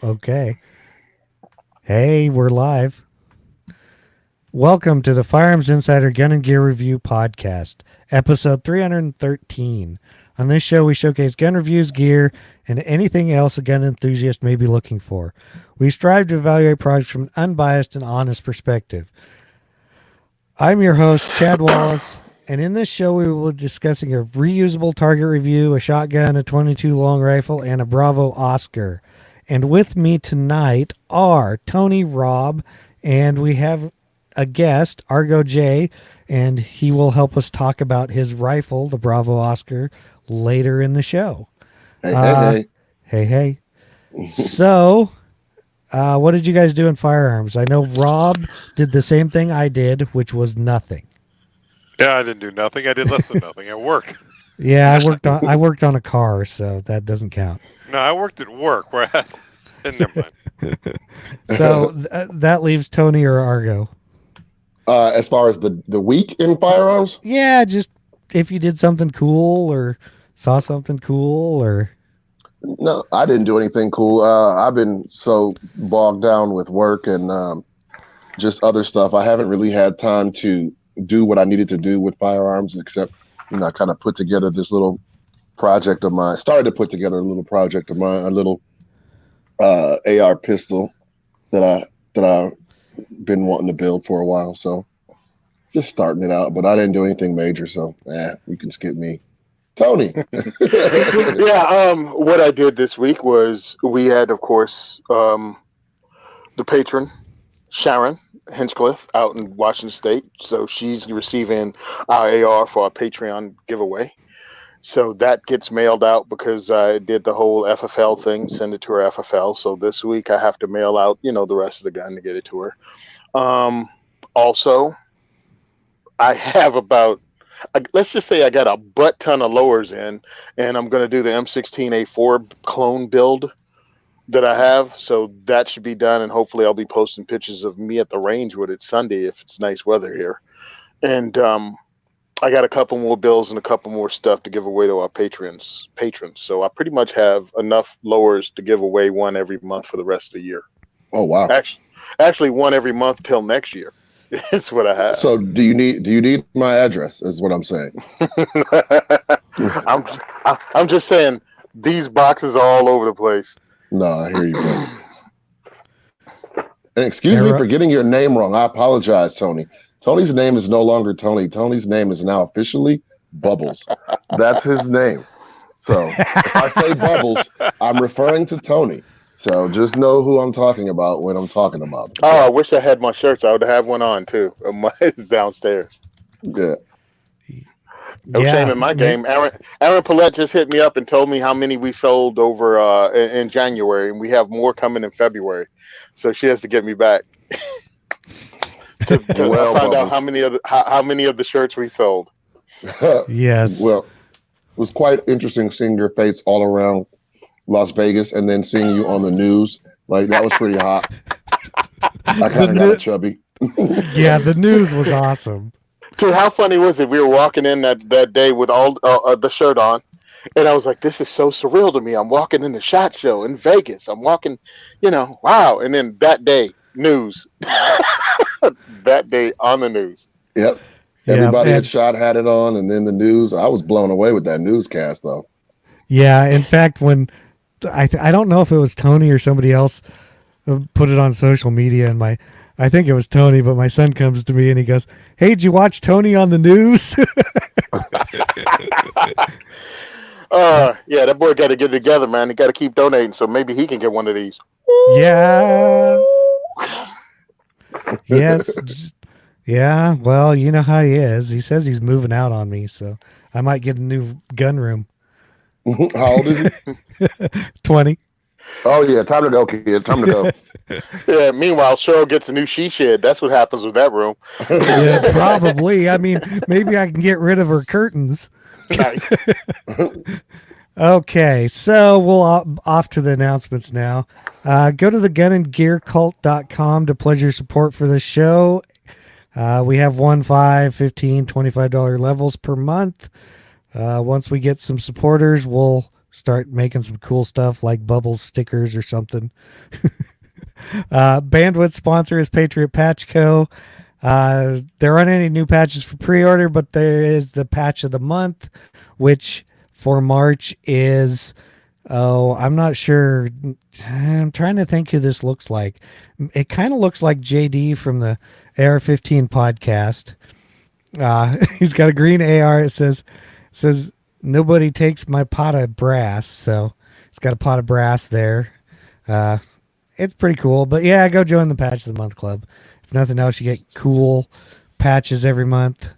Okay. Hey, we're live. Welcome to the Firearms Insider Gun and Gear Review Podcast, episode 313. On this show, we showcase gun reviews, gear, and anything else a gun enthusiast may be looking for. We strive to evaluate products from an unbiased and honest perspective. I'm your host, Chad Wallace, and in this show, we will be discussing a reusable target review, a shotgun, a 22 long rifle, and a Bravo Oscar. And with me tonight are Tony, Rob, and we have a guest, Argo J, and he will help us talk about his rifle, the Bravo Oscar, later in the show. Hey. Hey. So, what did you guys do in firearms? I know Rob did the same thing I did, which was nothing. Yeah, I didn't do nothing. I did less than nothing at work. Yeah, I worked on a car, so that doesn't count. No, I worked at work where I had... Never mind. So that leaves Tony or Argo. As far as the week in firearms? Yeah, just if you did something cool or saw something cool or... No, I didn't do anything cool. I've been so bogged down with work and just other stuff. I haven't really had time to do what I needed to do with firearms, except, I kind of put together this little project of mine. Started to put together a little project of mine, a little AR pistol that I've been wanting to build for a while. So just starting it out, but I didn't do anything major. So you can skip me. Tony. What I did this week was we had, of course, the patron, Sharon Hinchcliffe, out in Washington State. So she's receiving our AR for our Patreon giveaway. So that gets mailed out because I did the whole FFL thing, send it to her FFL. So this week I have to mail out, the rest of the gun to get it to her. Also, I have let's just say I got a butt ton of lowers in, and I'm going to do the M16A4 clone build that I have. So that should be done, and hopefully I'll be posting pictures of me at the range with it Sunday if it's nice weather here. And I got a couple more bills and a couple more stuff to give away to our patrons. So I pretty much have enough lowers to give away one every month for the rest of the year. Oh, wow. Actually one every month till next year. It's what I have. So do you need my address is what I'm saying. I'm just saying these boxes are all over the place. No, I hear you, brother. And excuse me for getting your name wrong. I apologize, Tony. Tony's name is no longer Tony. Tony's name is now officially Bubbles. That's his name. So if I say Bubbles, I'm referring to Tony. So just know who I'm talking about when I'm talking about it. Oh, I wish I had my shirts. I would have one on too. It's downstairs. Yeah. No shame in my game. Aaron Paulette just hit me up and told me how many we sold over in January, and we have more coming in February. So she has to get me back to find out how many of the shirts we sold. Yes. Well, it was quite interesting seeing your face all around Las Vegas and then seeing you on the news. Like, that was pretty hot. I kind of got chubby. Yeah, the news was awesome. Dude, how funny was it? We were walking in that day with all the shirt on, and I was like, this is so surreal to me. I'm walking in the SHOT Show in Vegas. I'm walking, wow. And then that day, news. That day on the news. Yep. Everybody at SHOT had it on, and then the news. I was blown away with that newscast, though. Yeah, in fact, when I don't know if it was Tony or somebody else put it on social media, and I think it was Tony, but my son comes to me and he goes, "Hey, did you watch Tony on the news?" Yeah, that boy got to get it together, man. He got to keep donating, so maybe he can get one of these. Yeah. Yes. Yeah. Well, you know how he is. He says he's moving out on me, so I might get a new gun room. How old is he? 20. Oh, yeah. Time to go, kid. Time to go. Yeah. Meanwhile, Cheryl gets a new she shed. That's what happens with that room. Yeah, probably. I mean, maybe I can get rid of her curtains. Nice. Okay, so we'll off to the announcements now. Go to the gunandgearcult.com to pledge your support for the show. We have $1, $5, $15, $25 levels per month. Once we get some supporters, we'll start making some cool stuff like bubble stickers or something. Bandwidth sponsor is Patriot Patch Co. There aren't any new patches for pre-order, but there is the patch of the month, which for March is, oh, I'm not sure. I'm trying to think who this looks like. It kind of looks like JD from the AR-15 podcast. He's got a green AR. It says nobody takes my pot of brass. So he's got a pot of brass there. Uh, it's pretty cool. But yeah, go join the Patch of the Month Club. If nothing else, you get cool patches every month.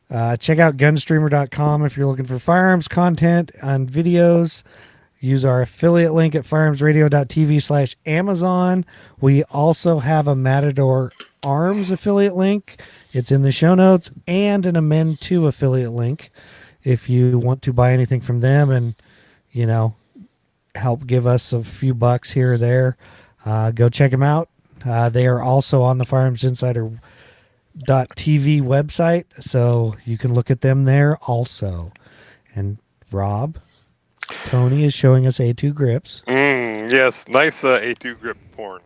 Check out gunstreamer.com if you're looking for firearms content and videos. Use our affiliate link at firearmsradio.tv/Amazon. We also have a Matador Arms affiliate link. It's in the show notes, and an Amend 2 affiliate link if you want to buy anything from them and, help give us a few bucks here or there. Go check them out. They are also on the firearmsinsider.tv website, so you can look at them there also. And Rob, Tony is showing us A2 grips. Yes, nice A2 grip porn.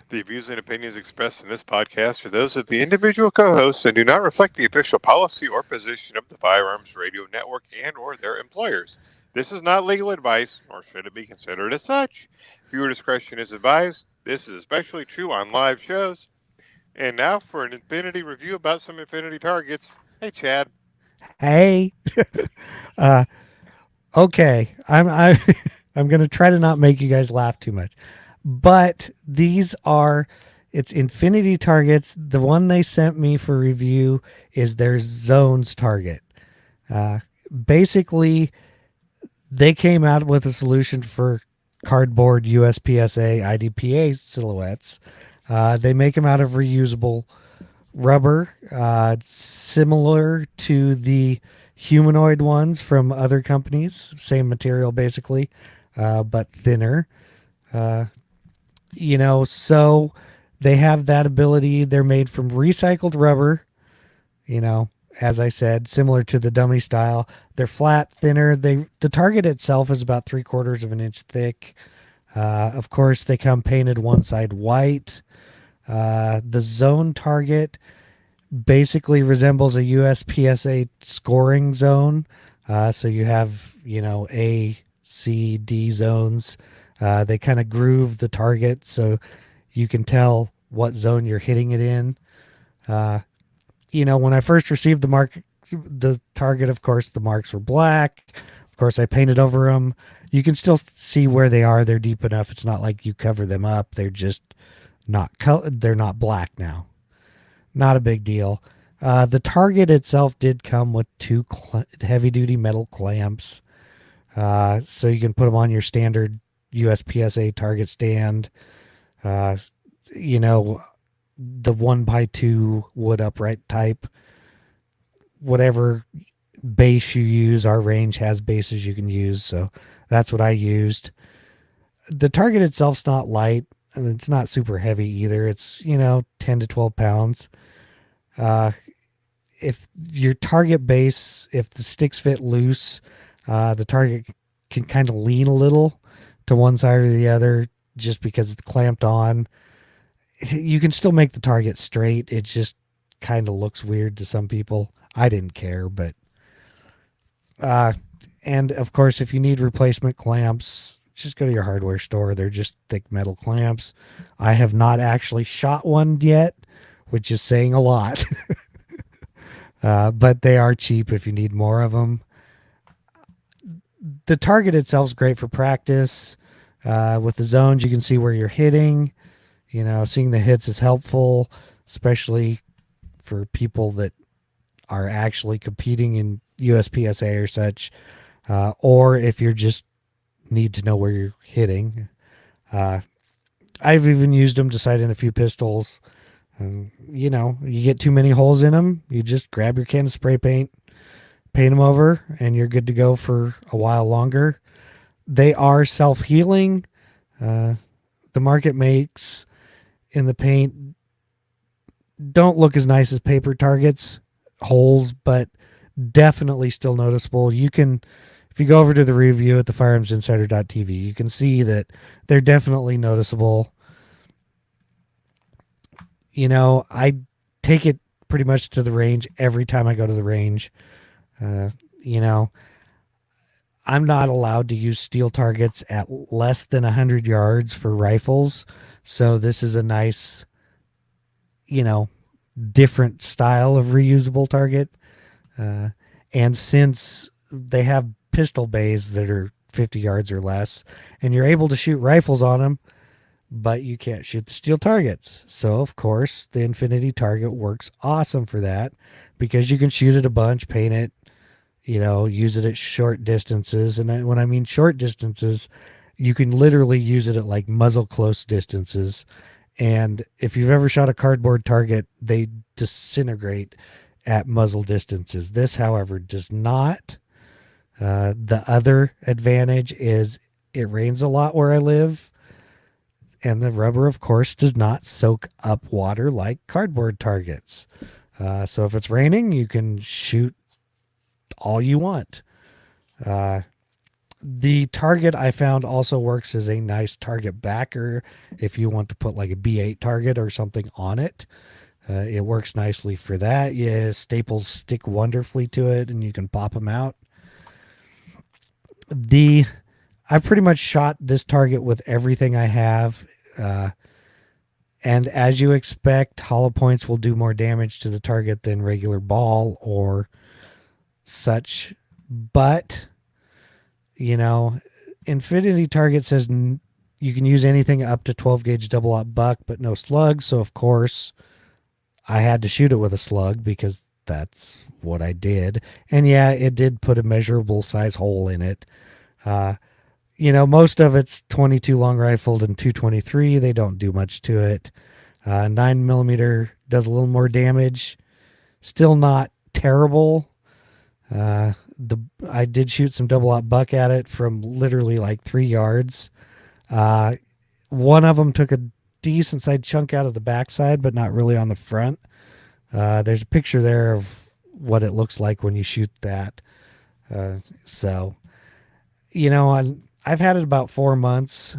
The views and opinions expressed in this podcast are those of the individual co-hosts and do not reflect the official policy or position of the Firearms Radio Network and or their employers. This is not legal advice, nor should it be considered as such. Viewer discretion is advised. This is especially true on live shows. And now for an Infinity review about some Infinity targets. Hey, Chad. Hey. Okay. I'm going to try to not make you guys laugh too much. But it's Infinity targets. The one they sent me for review is their zones target. Basically, they came out with a solution for cardboard USPSA IDPA silhouettes. They make them out of reusable rubber, similar to the humanoid ones from other companies. Same material, basically, but thinner. So they have that ability. They're made from recycled rubber, as I said, similar to the dummy style. They're flat, thinner. The target itself is about 3/4 of an inch thick. Of course, they come painted one side white. The zone target basically resembles a USPSA scoring zone. So you have, A, C, D zones. They kind of groove the target so you can tell what zone you're hitting it in. When I first received the target, of course, the marks were black. Of course, I painted over them. You can still see where they are. They're deep enough. It's not like you cover them up. They're just they're not black now. Not a big deal. The target itself did come with 2 heavy-duty metal clamps. So you can put them on your standard USPSA target stand. The 1x2 wood upright type. Whatever base you use, our range has bases you can use, so that's what I used. The target itself's not light, and it's not super heavy either. It's 10 to 12 pounds. If your target base, if the sticks fit loose, the target can kind of lean a little to one side or the other just because it's clamped on. You can still make the target straight. It just kind of looks weird to some people. I didn't care, but and of course, if you need replacement clamps, just go to your hardware store. They're just thick metal clamps. I have not actually shot one yet, which is saying a lot. But they are cheap if you need more of them. The target itself is great for practice. With the zones, you can see where you're hitting. Seeing the hits is helpful, especially for people that are actually competing in USPSA or such, or if you're just need to know where you're hitting. I've even used them to sight in a few pistols. You get too many holes in them, you just grab your can of spray paint, paint them over, and you're good to go for a while longer. They are self-healing. The market makes in the paint don't look as nice as paper targets, holes, but definitely still noticeable. You can if you go over to the review at the firearmsinsider.tv, you can see that they're definitely noticeable. I take it pretty much to the range every time I go to the range. Uh, you know, I'm not allowed to use steel targets at less than 100 yards for rifles. So this is a nice, you know, different style of reusable target. Uh, and since they have pistol bays that are 50 yards or less, and you're able to shoot rifles on them, but you can't shoot the steel targets. So, of course, the infinity target works awesome for that because you can shoot it a bunch, paint it, use it at short distances. And when I mean short distances, you can literally use it at like muzzle close distances. And if you've ever shot a cardboard target, they disintegrate at muzzle distances. This, however, does not. The other advantage is it rains a lot where I live, and the rubber, of course, does not soak up water like cardboard targets. So if it's raining, you can shoot all you want. The target I found also works as a nice target backer if you want to put like a B8 target or something on it. It works nicely for that. Yeah, staples stick wonderfully to it, and you can pop them out. I pretty much shot this target with everything I have. And as you expect, hollow points will do more damage to the target than regular ball or such. But, Infinity Target says you can use anything up to 12 gauge double aught buck, but no slugs. So, of course, I had to shoot it with a slug because that's what I did. And yeah, it did put a measurable size hole in it. Most of it's 22 long rifled and 223. They don't do much to it. 9mm does a little more damage. Still not terrible. I did shoot some double aught buck at it from literally like 3 yards. One of them took a decent sized chunk out of the backside, but not really on the front. There's a picture there of what it looks like when you shoot that. I've had it about 4 months,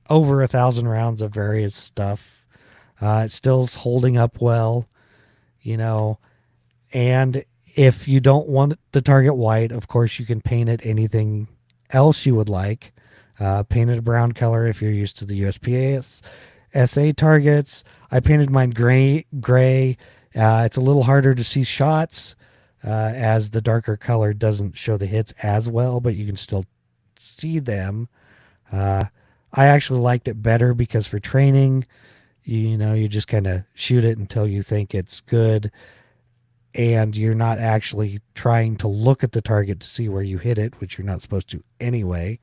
over 1,000 rounds of various stuff. It's still holding up well, and if you don't want the target white, of course you can paint it anything else you would like. Paint it a brown color if you're used to the USPS SA targets. I painted mine gray. It's a little harder to see shots as the darker color doesn't show the hits as well, but you can still see them. I actually liked it better because for training, you just kind of shoot it until you think it's good, and you're not actually trying to look at the target to see where you hit it, which you're not supposed to anyway.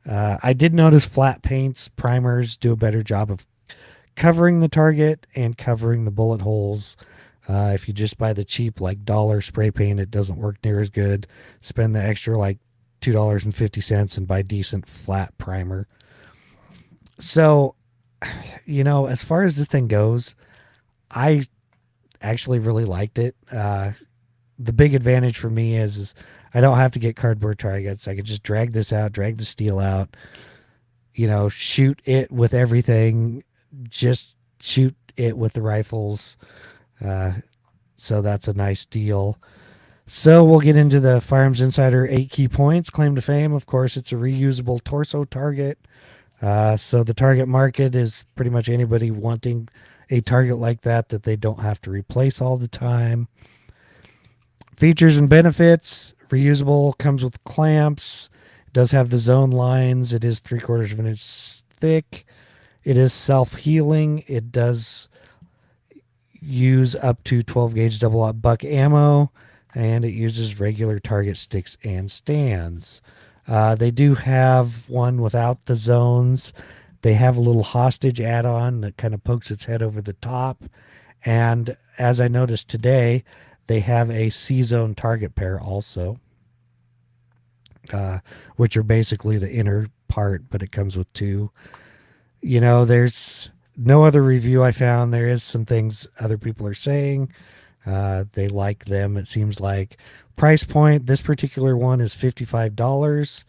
I did notice flat paints, primers do a better job of covering the target and covering the bullet holes. If you just buy the cheap like dollar spray paint, it doesn't work near as good. Spend the extra like $2.50 and buy decent flat primer. So, as far as this thing goes, I actually really liked it. The big advantage for me is I don't have to get cardboard targets. I could just drag this out, drag the steel out, shoot it with everything, just shoot it with the rifles. So that's a nice deal. So we'll get into the Firearms Insider 8 key points. Claim to fame, of course, it's a reusable torso target. So the target market is pretty much anybody wanting a target like that they don't have to replace all the time. Features and benefits: reusable, comes with clamps. It does have the zone lines. It is 3/4 of an inch thick. It is self-healing. It does use up to 12 gauge double aught buck ammo, and it uses regular target sticks and stands. They do have one without the zones. They have a little hostage add-on that kind of pokes its head over the top. And as I noticed today, they have a C-zone target pair also, which are basically the inner part, but it comes with two. There's no other review I found. There is some things other people are saying. They like them. It seems like price point. This particular one is $55.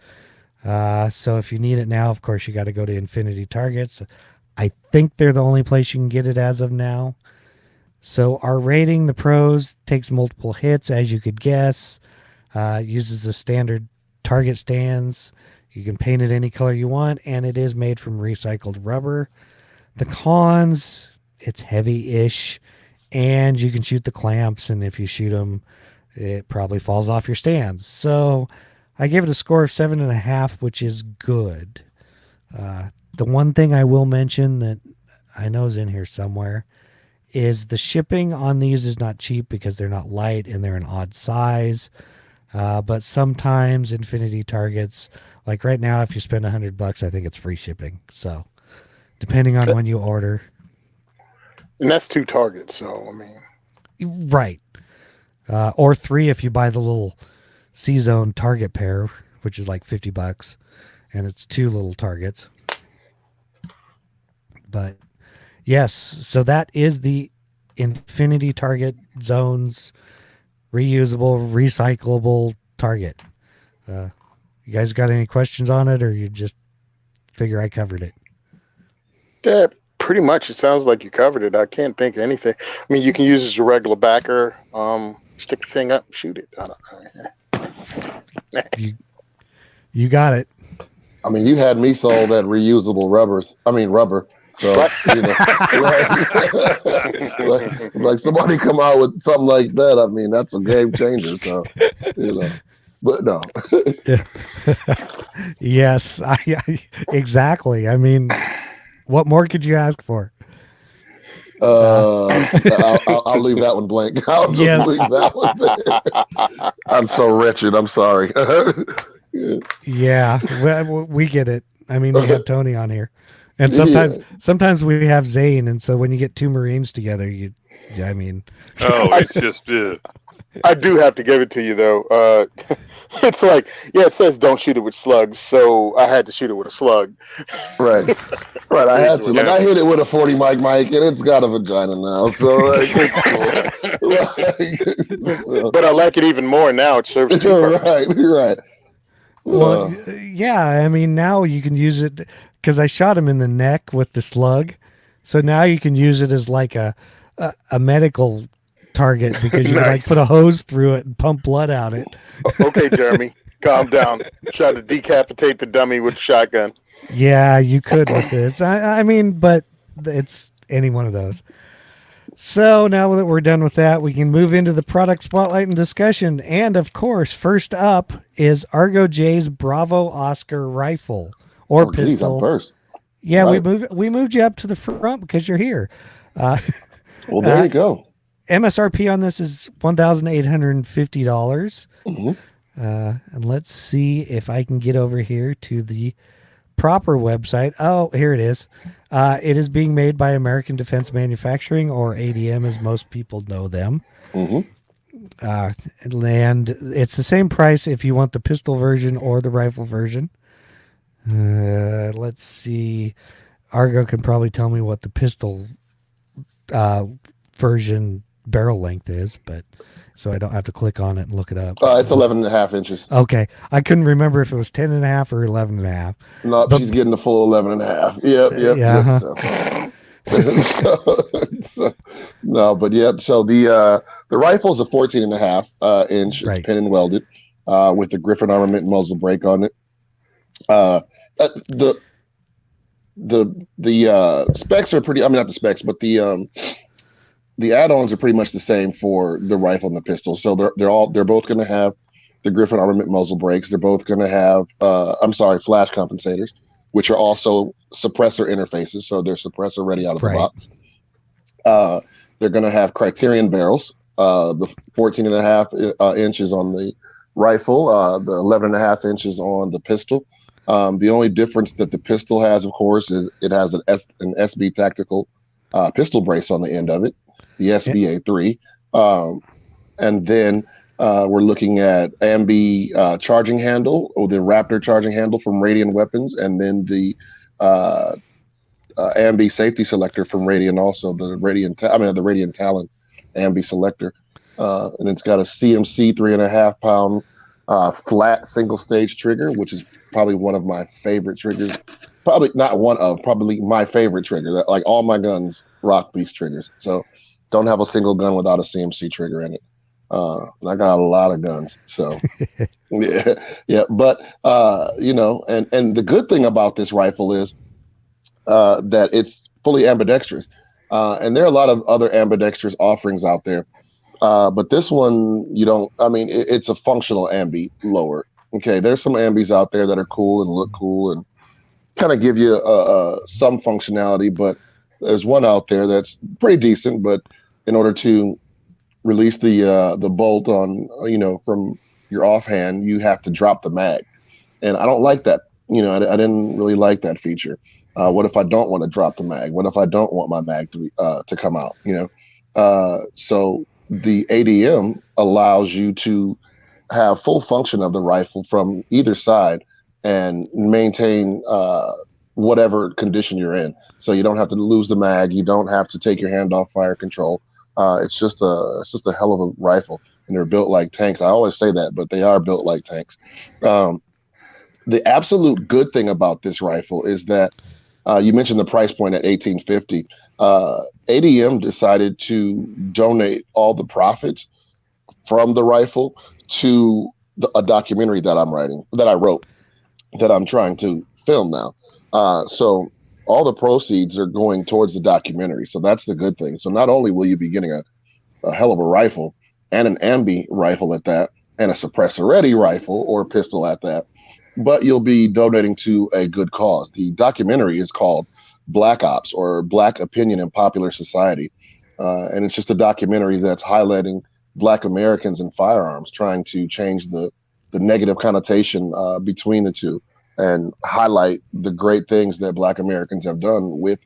So if you need it now, of course, you got to go to Infinity Targets. I think they're the only place you can get it as of now. So our rating, the pros, takes multiple hits, as you could guess. Uses the standard target stands. You can paint it any color you want, and it is made from recycled rubber. The cons, it's heavy-ish, and you can shoot the clamps, and if you shoot them, it probably falls off your stands. So I gave it a score of 7.5, which is good. The one thing I will mention that I know is in here somewhere is the shipping on these is not cheap because they're not light and they're an odd size. But sometimes Infinity Targets, like right now, if you spend $100, I think it's free shipping. So depending on when you order. And that's 2 targets. So, I mean, Right. Or 3 if you buy the little C-Zone target pair, which is like $50, and it's 2 little targets. But yes, so that is the Infinity Target Zones reusable, recyclable target. You guys got any questions on it, or you just figure I covered it? yeah, pretty much. It sounds like you covered it. I can't think of anything. I mean, you can use it as a regular backer. Stick the thing up, shoot it. I don't know. You got it. I mean, you had me sold at reusable rubber. So, you know, like somebody come out with something like that. I mean, that's a game changer. So, you know, but no. Yes, exactly. I mean, what more could you ask for? I'll leave that one blank. I'll just leave that one there. I'm so wretched. I'm sorry. Yeah, we get it. I mean, we have Tony on here, and sometimes we have Zane, and so when you get 2 Marines together, I mean, it's just. I do have to give it to you though. It's like, it says don't shoot it with slugs, so I had to shoot it with a slug. Right. I had to. Like, I hit it with a 40 mic, and it's got a vagina now. So, like, it's cool. But I like it even more now. It serves 2 purposes. Right. Well, yeah. I mean, now you can use it because I shot him in the neck with the slug, so now you can use it as like a medical target because you can like put a hose through it and pump blood out it. Okay, Jeremy, calm down. Try to decapitate the dummy with a shotgun. Yeah, you could with this. I mean, but it's any one of those. So now that we're done with that, we can move into the product spotlight and discussion. And of course, first up is Argo J's Bravo Oscar rifle or pistol. Geez, I'm first. Yeah, right. we moved you up to the front because you're here. Well, there you go. MSRP on this is $1,850. Mm-hmm. And let's see if I can get over here to the proper website. Oh, here it is. It is being made by American Defense Manufacturing, or ADM as most people know them. Mm-hmm. And it's the same price if you want the pistol version or the rifle version. Let's see. Argo can probably tell me what the pistol version barrel length is, but so I don't have to click on it and look it up. It's 11.5 inches. Okay. I couldn't remember if it was 10.5 or 11.5. No, she's getting the full 11.5. Yep. So, no, but yeah. So the rifle is a 14.5 inch. It's pin and welded with the Griffin armament muzzle brake on it. The specs are pretty. I mean, not the specs, but the add-ons are pretty much the same for the rifle and the pistol. So they're both going to have the Griffin armament muzzle brakes. They're both going to have flash compensators, which are also suppressor interfaces. So they're suppressor ready out of the box. They're going to have Criterion barrels. The 14.5 inches on the rifle, the 11.5 inches on the pistol. The only difference that the pistol has, of course, is it has an SB tactical pistol brace on the end of it, the SBA3. And then we're looking at Ambi charging handle, or the Raptor charging handle from Radian Weapons, and then the Ambi safety selector from Radian, also the Radian Talon Ambi selector. and it's got a CMC 3.5 pound flat single stage trigger, which is probably one of my favorite triggers. Probably not one of, probably my favorite trigger. That like all my guns rock these triggers. So don't have a single gun without a CMC trigger in it. And I got a lot of guns, so yeah, yeah. But and the good thing about this rifle is that it's fully ambidextrous. And there are a lot of other ambidextrous offerings out there. But this one, you don't, I mean, it's a functional ambi lower. Okay. There's some ambis out there that are cool and look cool and kind of give you some functionality, but there's one out there that's pretty decent. But in order to release the bolt on, from your offhand, you have to drop the mag. And I don't like that. I didn't really like that feature. What if I don't want to drop the mag? What if I don't want my mag to come out? So the ADM allows you to have full function of the rifle from either side and maintain whatever condition you're in. So you don't have to lose the mag. You don't have to take your hand off fire control. It's just a hell of a rifle, and they're built like tanks. I always say that, but they are built like tanks. The absolute good thing about this rifle is that you mentioned the price point at $1,850. ADM decided to donate all the profits from the rifle to a documentary that I wrote, that I'm trying to film now. So all the proceeds are going towards the documentary. So that's the good thing. So not only will you be getting a hell of a rifle and an ambi rifle at that, and a suppressor ready rifle or pistol at that, but you'll be donating to a good cause. The documentary is called Black Ops, or Black Opinion in Popular Society. And it's just a documentary that's highlighting Black Americans in firearms, trying to change the negative connotation between the two and highlight the great things that Black Americans have done with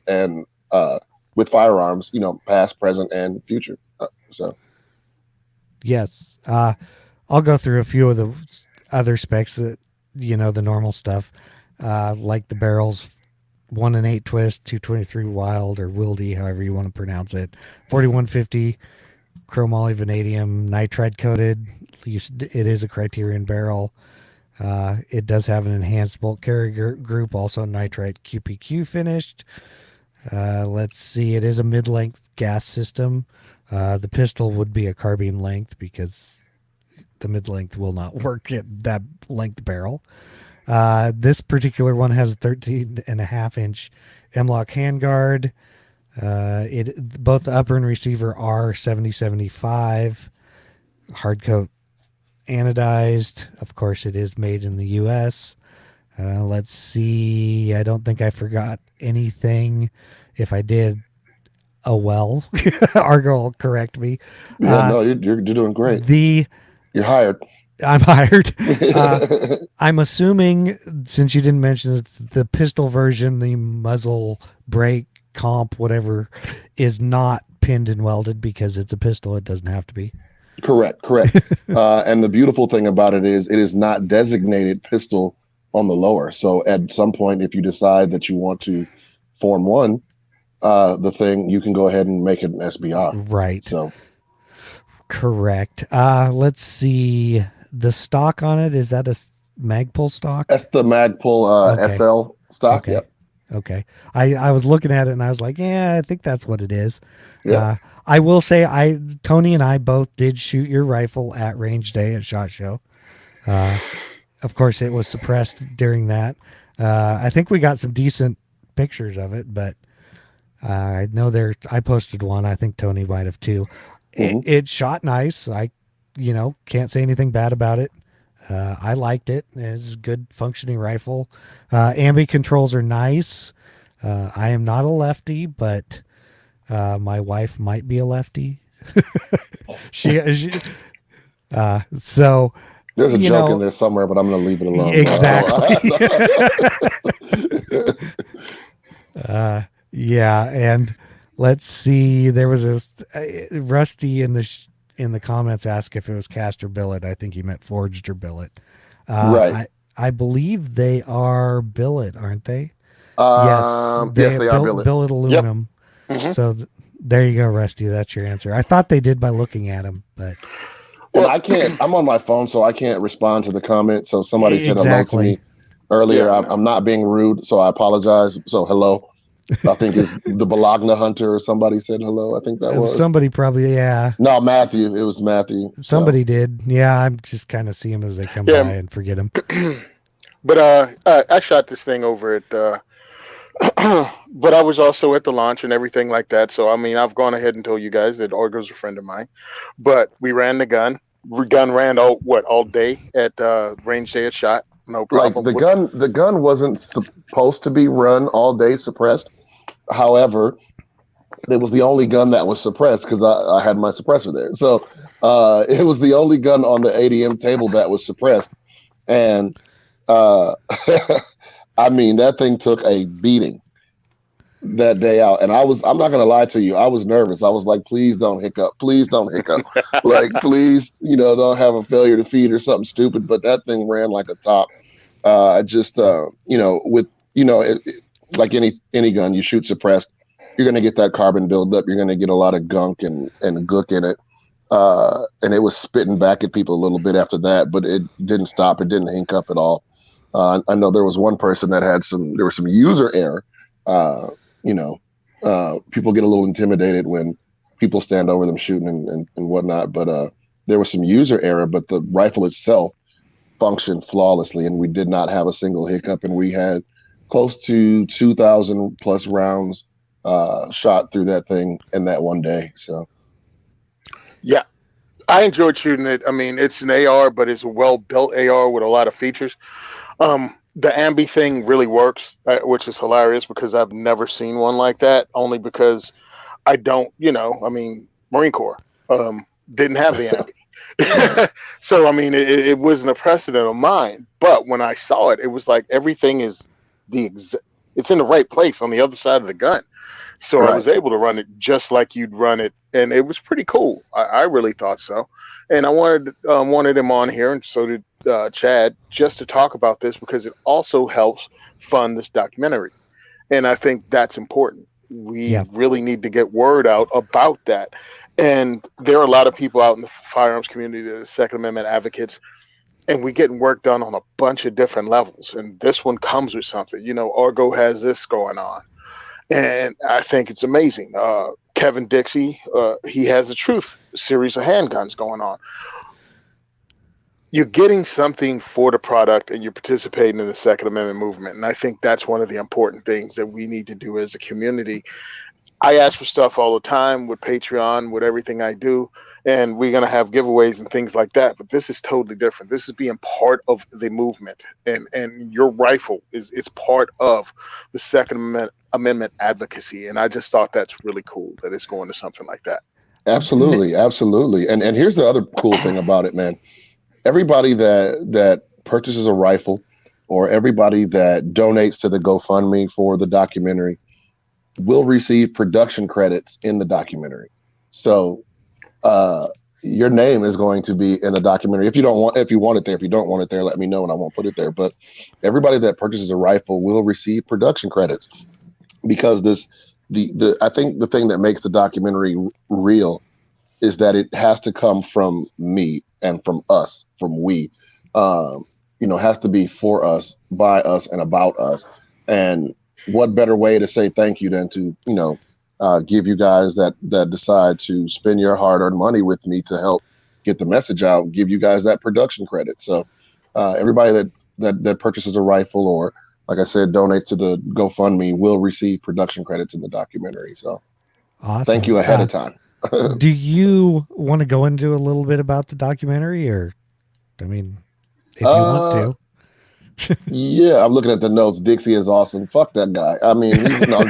firearms, past, present, and future. Yes. I'll go through a few of the other specs that, the normal stuff, like the barrels, 1 and 8 twist, 223 wild or wildy, however you want to pronounce it, 4150 chromoly vanadium nitride coated. It is a Criterion barrel. It does have an enhanced bolt carrier group, also nitride QPQ finished. Let's see, it is a mid-length gas system. The pistol would be a carbine length because the mid-length will not work at that length barrel. This particular one has a 13.5-inch M-LOK handguard. Both the upper and receiver are 7075 hard coat anodized. Of course, it is made in the U.S. Let's see. I don't think I forgot anything. If I did, oh well. Argo will correct me. Yeah, no, you're doing great. You're hired. I'm hired. I'm assuming, since you didn't mention it, the pistol version, the muzzle brake comp, whatever, is not pinned and welded because it's a pistol. It doesn't have to be. Correct. And the beautiful thing about it is not designated pistol on the lower. So at some point, if you decide that you want to form one, the thing, you can go ahead and make it an SBR. Right. So correct. Let's see. The stock on it, is that a Magpul stock? that's the Magpul Okay. SL stock. Okay. Yep. Okay. I was looking at it and I was like, yeah, I think that's what it is. Yeah. I will say Tony and I both did shoot your rifle at range day at SHOT Show. Of course, it was suppressed during that. I think we got some decent pictures of it, but I know I posted one. I think Tony might have too. Mhm. It shot nice. I can't say anything bad about it. I liked it. It's a good functioning rifle. Ambi controls are nice. I am not a lefty, but my wife might be a lefty. So There's a joke in there somewhere, but I'm going to leave it alone. Exactly. Yeah, and let's see. There was Rusty in the comments asked if it was cast or billet. I think he meant forged or billet. Right. I believe they are billet, aren't they? Yes, they are billet. Billet aluminum. Mhm. So There you go, Rusty. That's your answer. I thought they did by looking at him, but And Well, I can't. I'm on my phone, so I can't respond to the comment. So somebody said hello to exactly. me earlier. yeah, I'm not being rude, so I apologize. So hello. I think it's the Bologna Hunter or somebody said hello. I think that was. Somebody probably, yeah. No, Matthew. It was Matthew. So Somebody did. Yeah, I just kind of see them as they come yeah. by and forget them. But I shot this thing over at but I was also at the launch and everything like that. So I mean, I've gone ahead and told you guys that Argo's a friend of mine. But we ran the gun. Gun ran all day at range day of shot. No like problem. the gun wasn't supposed to be run all day suppressed. However, it was the only gun that was suppressed because I had my suppressor there. So it was the only gun on the ADM table that was suppressed. And uh, I mean, that thing took a beating that day out. And I'm not going to lie to you, I was nervous. I was like, please don't hiccup. Please don't hiccup. Like, please, don't have a failure to feed or something stupid. But that thing ran like a top. With, like any gun, you shoot suppressed, you're going to get that carbon buildup. You're going to get a lot of gunk and gook in it. And it was spitting back at people a little bit after that, but it didn't stop. It didn't hink up at all. I know there was one person that there was some user error. People get a little intimidated when people stand over them shooting and whatnot, but there was some user error, but the rifle itself functioned flawlessly, and we did not have a single hiccup, and we had close to 2,000 plus rounds shot through that thing in that one day. So Yeah, I enjoyed shooting it. I mean, it's an AR, but it's a well-built AR with a lot of features. The ambi thing really works, which is hilarious because I've never seen one like that. Only because I don't, I mean, Marine Corps didn't have the ambi, so I mean, it wasn't a precedent of mine. But when I saw it, it was like everything is it's in the right place on the other side of the gun. So I right. was able to run it just like you'd run it, and it was pretty cool. I really thought so, and I wanted him on here, and so did Chad, just to talk about this because it also helps fund this documentary, and I think that's important. We really need to get word out about that, and there are a lot of people out in the firearms community that are Second Amendment advocates, and we're getting work done on a bunch of different levels, and this one comes with something. Argo has this going on. And I think it's amazing. Kevin Dixie, he has the Truth series of handguns going on. You're getting something for the product and you're participating in the Second Amendment movement. And I think that's one of the important things that we need to do as a community. I ask for stuff all the time with Patreon, with everything I do, and we're going to have giveaways and things like that. But this is totally different. This is being part of the movement, and your rifle is part of the Second Amendment advocacy. And I just thought that's really cool that it's going to something like that. Absolutely, absolutely. And here's the other cool thing about it, man. Everybody that purchases a rifle, or everybody that donates to the GoFundMe for the documentary, will receive production credits in the documentary. So your name is going to be in the documentary. If you want it there, if you don't want it there, let me know and I won't put it there. But everybody that purchases a rifle will receive production credits, because I think the thing that makes the documentary real is that it has to come from me and from us, from we. Has to be for us, by us, and about us. And what better way to say thank you than to give you guys that decide to spend your hard-earned money with me to help get the message out, give you guys that production credit. So everybody that purchases a rifle, or like I said, donates to the GoFundMe, will receive production credits in the documentary. So Awesome. Thank you ahead of time. Do you want to go into a little bit about the documentary, or if you want to? Yeah, I'm looking at the notes. Dixie is awesome. Fuck that guy. I mean, he's no.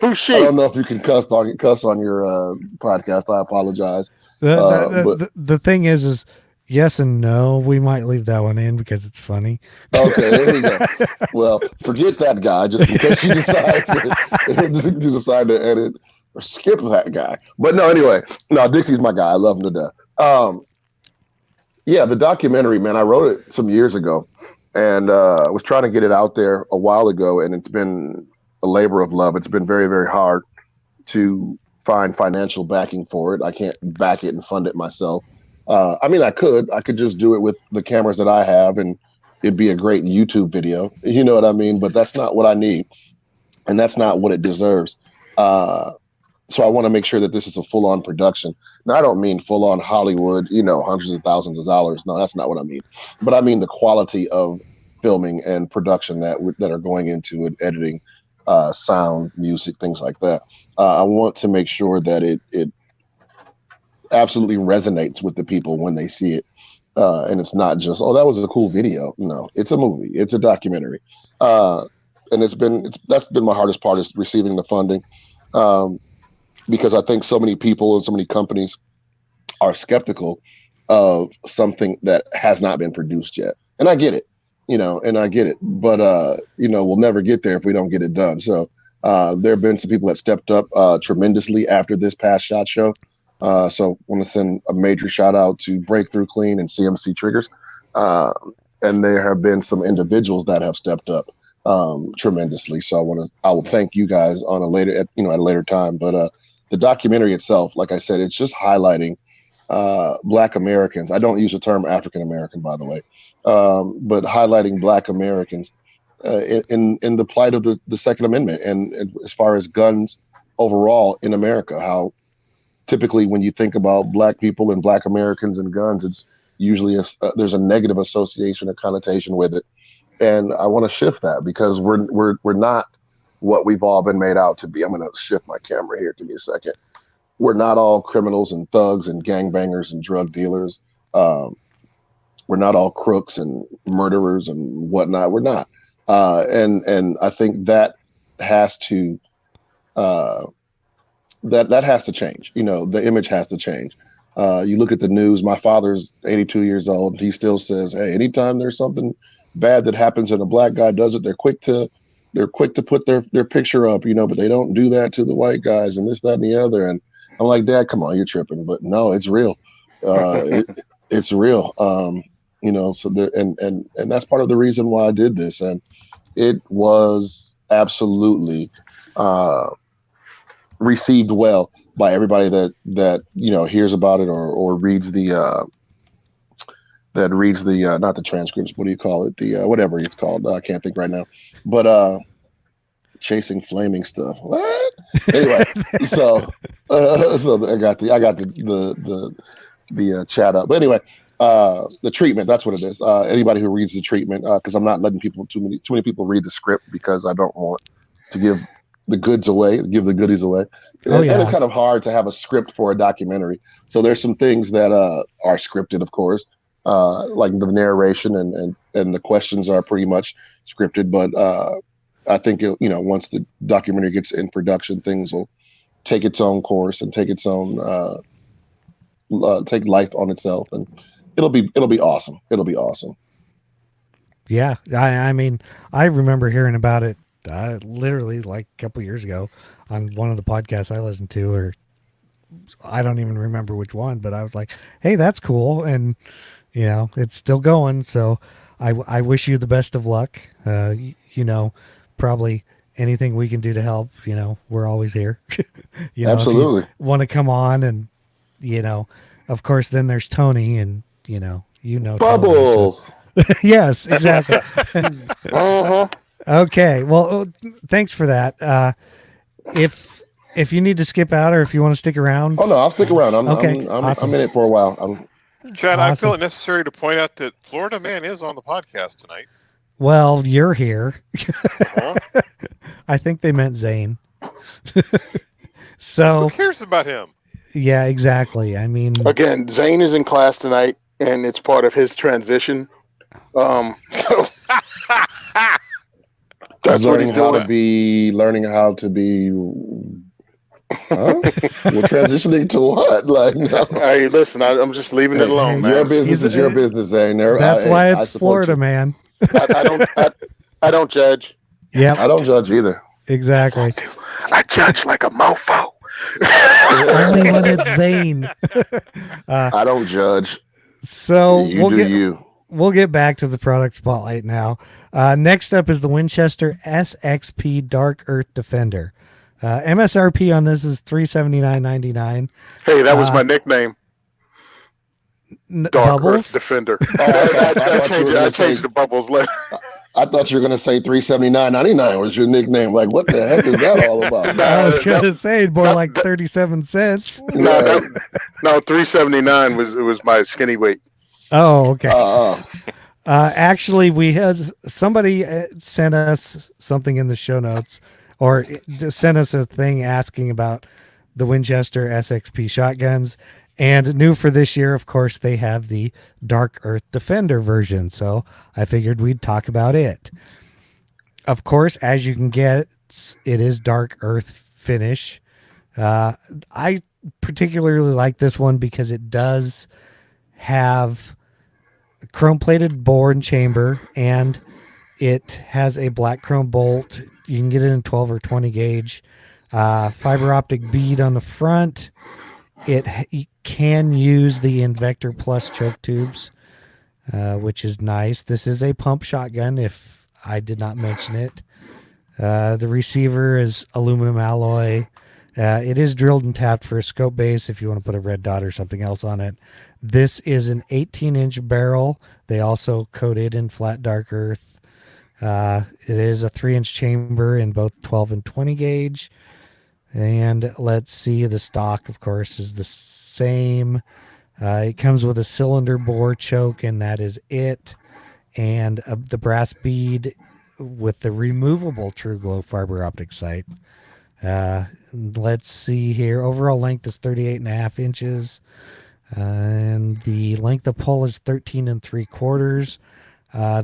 Who's she? I don't know if you can cuss on your podcast. I apologize. The thing is yes and no. We might leave that one in because it's funny. Okay, there we go. Well, forget that guy, just in case you decide to edit or skip that guy. But no, anyway, no, Dixie's my guy. I love him to death. Yeah, the documentary, man, I wrote it some years ago, and was trying to get it out there a while ago, and it's been a labor of love. It's been very, very hard to find financial backing for it. I can't back it and fund it myself. I mean, I could just do it with the cameras that I have, and it'd be a great YouTube video. You know what I mean? But that's not what I need, and that's not what it deserves. So I want to make sure that this is a full-on production. Now, I don't mean full-on Hollywood, hundreds of thousands of dollars. No, that's not what I mean. But I mean the quality of filming and production that are going into it, editing, sound, music, things like that. I want to make sure that it absolutely resonates with the people when they see it. And it's not just, oh, that was a cool video. No, it's a movie. It's a documentary. And that's been my hardest part, is receiving the funding. Because I think so many people and so many companies are skeptical of something that has not been produced yet. And I get it, but, we'll never get there if we don't get it done. So there have been some people that stepped up tremendously after this past SHOT Show. So I want to send a major shout out to Breakthrough Clean and CMC Triggers. And there have been some individuals that have stepped up tremendously. So I will thank you guys at a later time. But the documentary itself, like I said, it's just highlighting Black Americans. I don't use the term African American, by the way, but highlighting Black Americans in the plight of the Second Amendment, and as far as guns overall in America. How typically when you think about Black people and Black Americans and guns, it's usually there's a negative association or connotation with it. And I want to shift that, because we're not what we've all been made out to be. I'm going to shift my camera here. Give me a second. We're not all criminals and thugs and gangbangers and drug dealers. We're not all crooks and murderers and whatnot. We're not. And I think that has to that has to change. The image has to change. You look at the news. My father's 82 years old. He still says, hey, anytime there's something bad that happens and a Black guy does it, they're quick to put their picture up, but they don't do that to the white guys and this, that, and the other. And I'm like, Dad, come on, you're tripping. But no, it's real. It's real. So there, and that's part of the reason why I did this. And it was absolutely received well by everybody that hears about it or reads the not the transcripts, what do you call it, the whatever it's called, I can't think right now, but chasing flaming stuff, what, anyway. so I got the chat up, but anyway, the treatment, that's what it is. Anybody who reads the treatment, because I'm not letting too many people read the script, because I don't want to give the goodies away. And it's kind of hard to have a script for a documentary, so there's some things that are scripted, of course, like the narration and the questions are pretty much scripted, but I think once the documentary gets in production, things will take its own course and take its own take life on itself, and it'll be awesome. It'll be awesome. Yeah, I mean, I remember hearing about it literally like a couple years ago on one of the podcasts I listened to, or I don't even remember which one, but I was like, hey, that's cool. And it's still going. So I wish you the best of luck. Probably anything we can do to help, we're always here. Absolutely. If you want to come on, and, of course, then there's Tony, and, Bubbles. Tony, so. Yes, exactly. Uh-huh. Okay. Well, thanks for that. If you need to skip out, or if you want to stick around. Oh no, I'll stick around. I'm awesome. I'm in it for a while. Chad, Awesome. I feel it necessary to point out that Florida Man is on the podcast tonight. Well, you're here. Huh? I think they meant Zane. So Who cares about him? yeah, exactly. I mean, Again, Zane is in class tonight, and it's part of his transition. So that's what he's doing. Learning how to be. Huh? We're transitioning to what? Like, no. Hey, listen, I'm just leaving it alone, man. Your business is your business, Zane. that's why it's Florida, man. I don't judge. Yeah, I don't judge either. Exactly. I judge like a mofo. Only when it's Zane. I don't judge. So You do you. we'll get back to the product spotlight now. Next up is the Winchester SXP Dark Earth Defender. MSRP on this is $379.99. Hey, that was my nickname, Dark Earth Bubbles. Defender. Oh, I changed the bubbles later. I thought you were gonna say $379.99 was your nickname. Like, what the heck is that all about? I was going to say more like 37 cents. Yeah. No, $379 was my skinny weight. Oh, okay. Uh, Actually, we had somebody sent us something in the show notes, or sent us a thing asking about the Winchester SXP shotguns. And new for this year, of course, they have the Dark Earth Defender version. So I figured we'd talk about it. Of course, as you can get, it is Dark Earth finish. I particularly like this one because it does have chrome plated bore and chamber, and it has a black chrome bolt. You can get it in 12 or 20 gauge. Fiber optic bead on the front. You can use the Invector Plus choke tubes, which is nice. This is a pump shotgun, if I did not mention it. The receiver is aluminum alloy. It is drilled and tapped for a scope base if you want to put a red dot or something else on it. This is an 18-inch barrel. They also coat it in flat dark earth. It is a 3-inch chamber in both 12 and 20 gauge. And let's see, the stock, of course, is the same. It comes with a cylinder bore choke, and that is it. And the brass bead with the removable True Glow fiber optic sight. Let's see here. Overall length is 38.5 inches. And the length of pull is 13 3/4.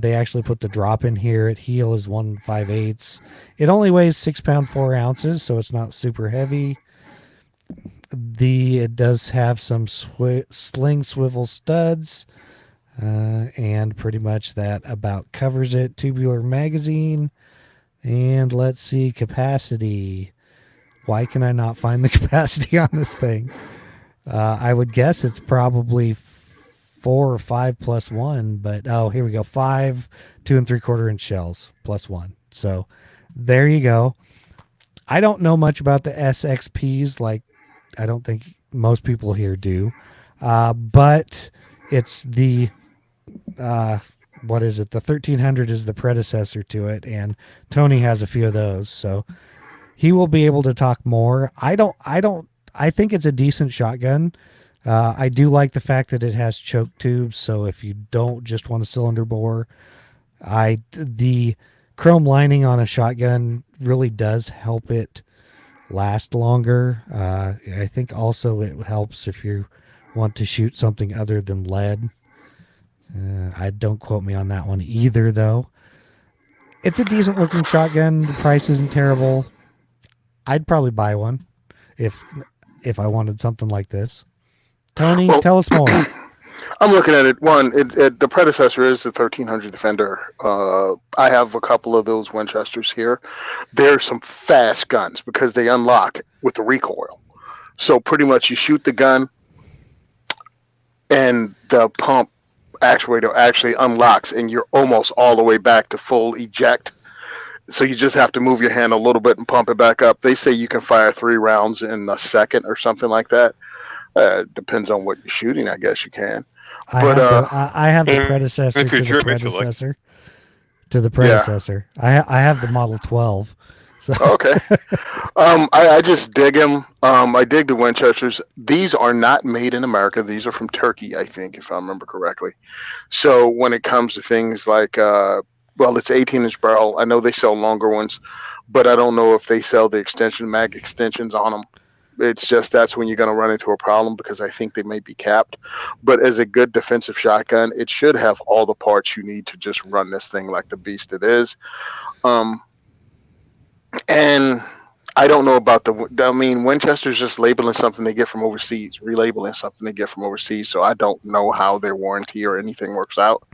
They actually put the drop in here. At heel is 1 5/8. It only weighs 6 pounds 4 ounces, so it's not super heavy. It does have some sling swivel studs, and pretty much that about covers it. Tubular magazine, and let's see, capacity. Why can I not find the capacity on this thing? I would guess it's probably 4 or 5 plus 1, but here we go. 5 2 3/4 inch shells plus 1. So there you go. I don't know much about the SXPs, like I don't think most people here do, but it's the what is it? The 1300 is the predecessor to it, and Tony has a few of those, so he will be able to talk more. I think it's a decent shotgun. I do like the fact that it has choke tubes, so if you don't just want a cylinder bore, the chrome lining on a shotgun really does help it last longer. I think also it helps if you want to shoot something other than lead. I don't quote me on that one either, though. It's a decent looking shotgun. The price isn't terrible. I'd probably buy one if I wanted something like this. Tony, tell us more. I'm looking at it. The predecessor is the 1300 Defender. I have a couple of those Winchesters here. They're some fast guns because they unlock with the recoil. So pretty much you shoot the gun and the pump actuator actually unlocks and you're almost all the way back to full eject. So you just have to move your hand a little bit and pump it back up. They say you can fire 3 rounds in a second or something like that. Depends on what you're shooting, I guess you can. I have the predecessor to the predecessor to the predecessor. Yeah. I have the Model 12. So. Okay. I just dig them. I dig the Winchesters. These are not made in America. These are from Turkey, I think, if I remember correctly. So when it comes to things like, it's 18-inch barrel. I know they sell longer ones, but I don't know if they sell the mag extensions on them. It's just that's when you're going to run into a problem because I think they may be capped. But as a good defensive shotgun, it should have all the parts you need to just run this thing like the beast it is. And I don't know about Winchester's just labeling something they get from overseas, relabeling something they get from overseas. So I don't know how their warranty or anything works out.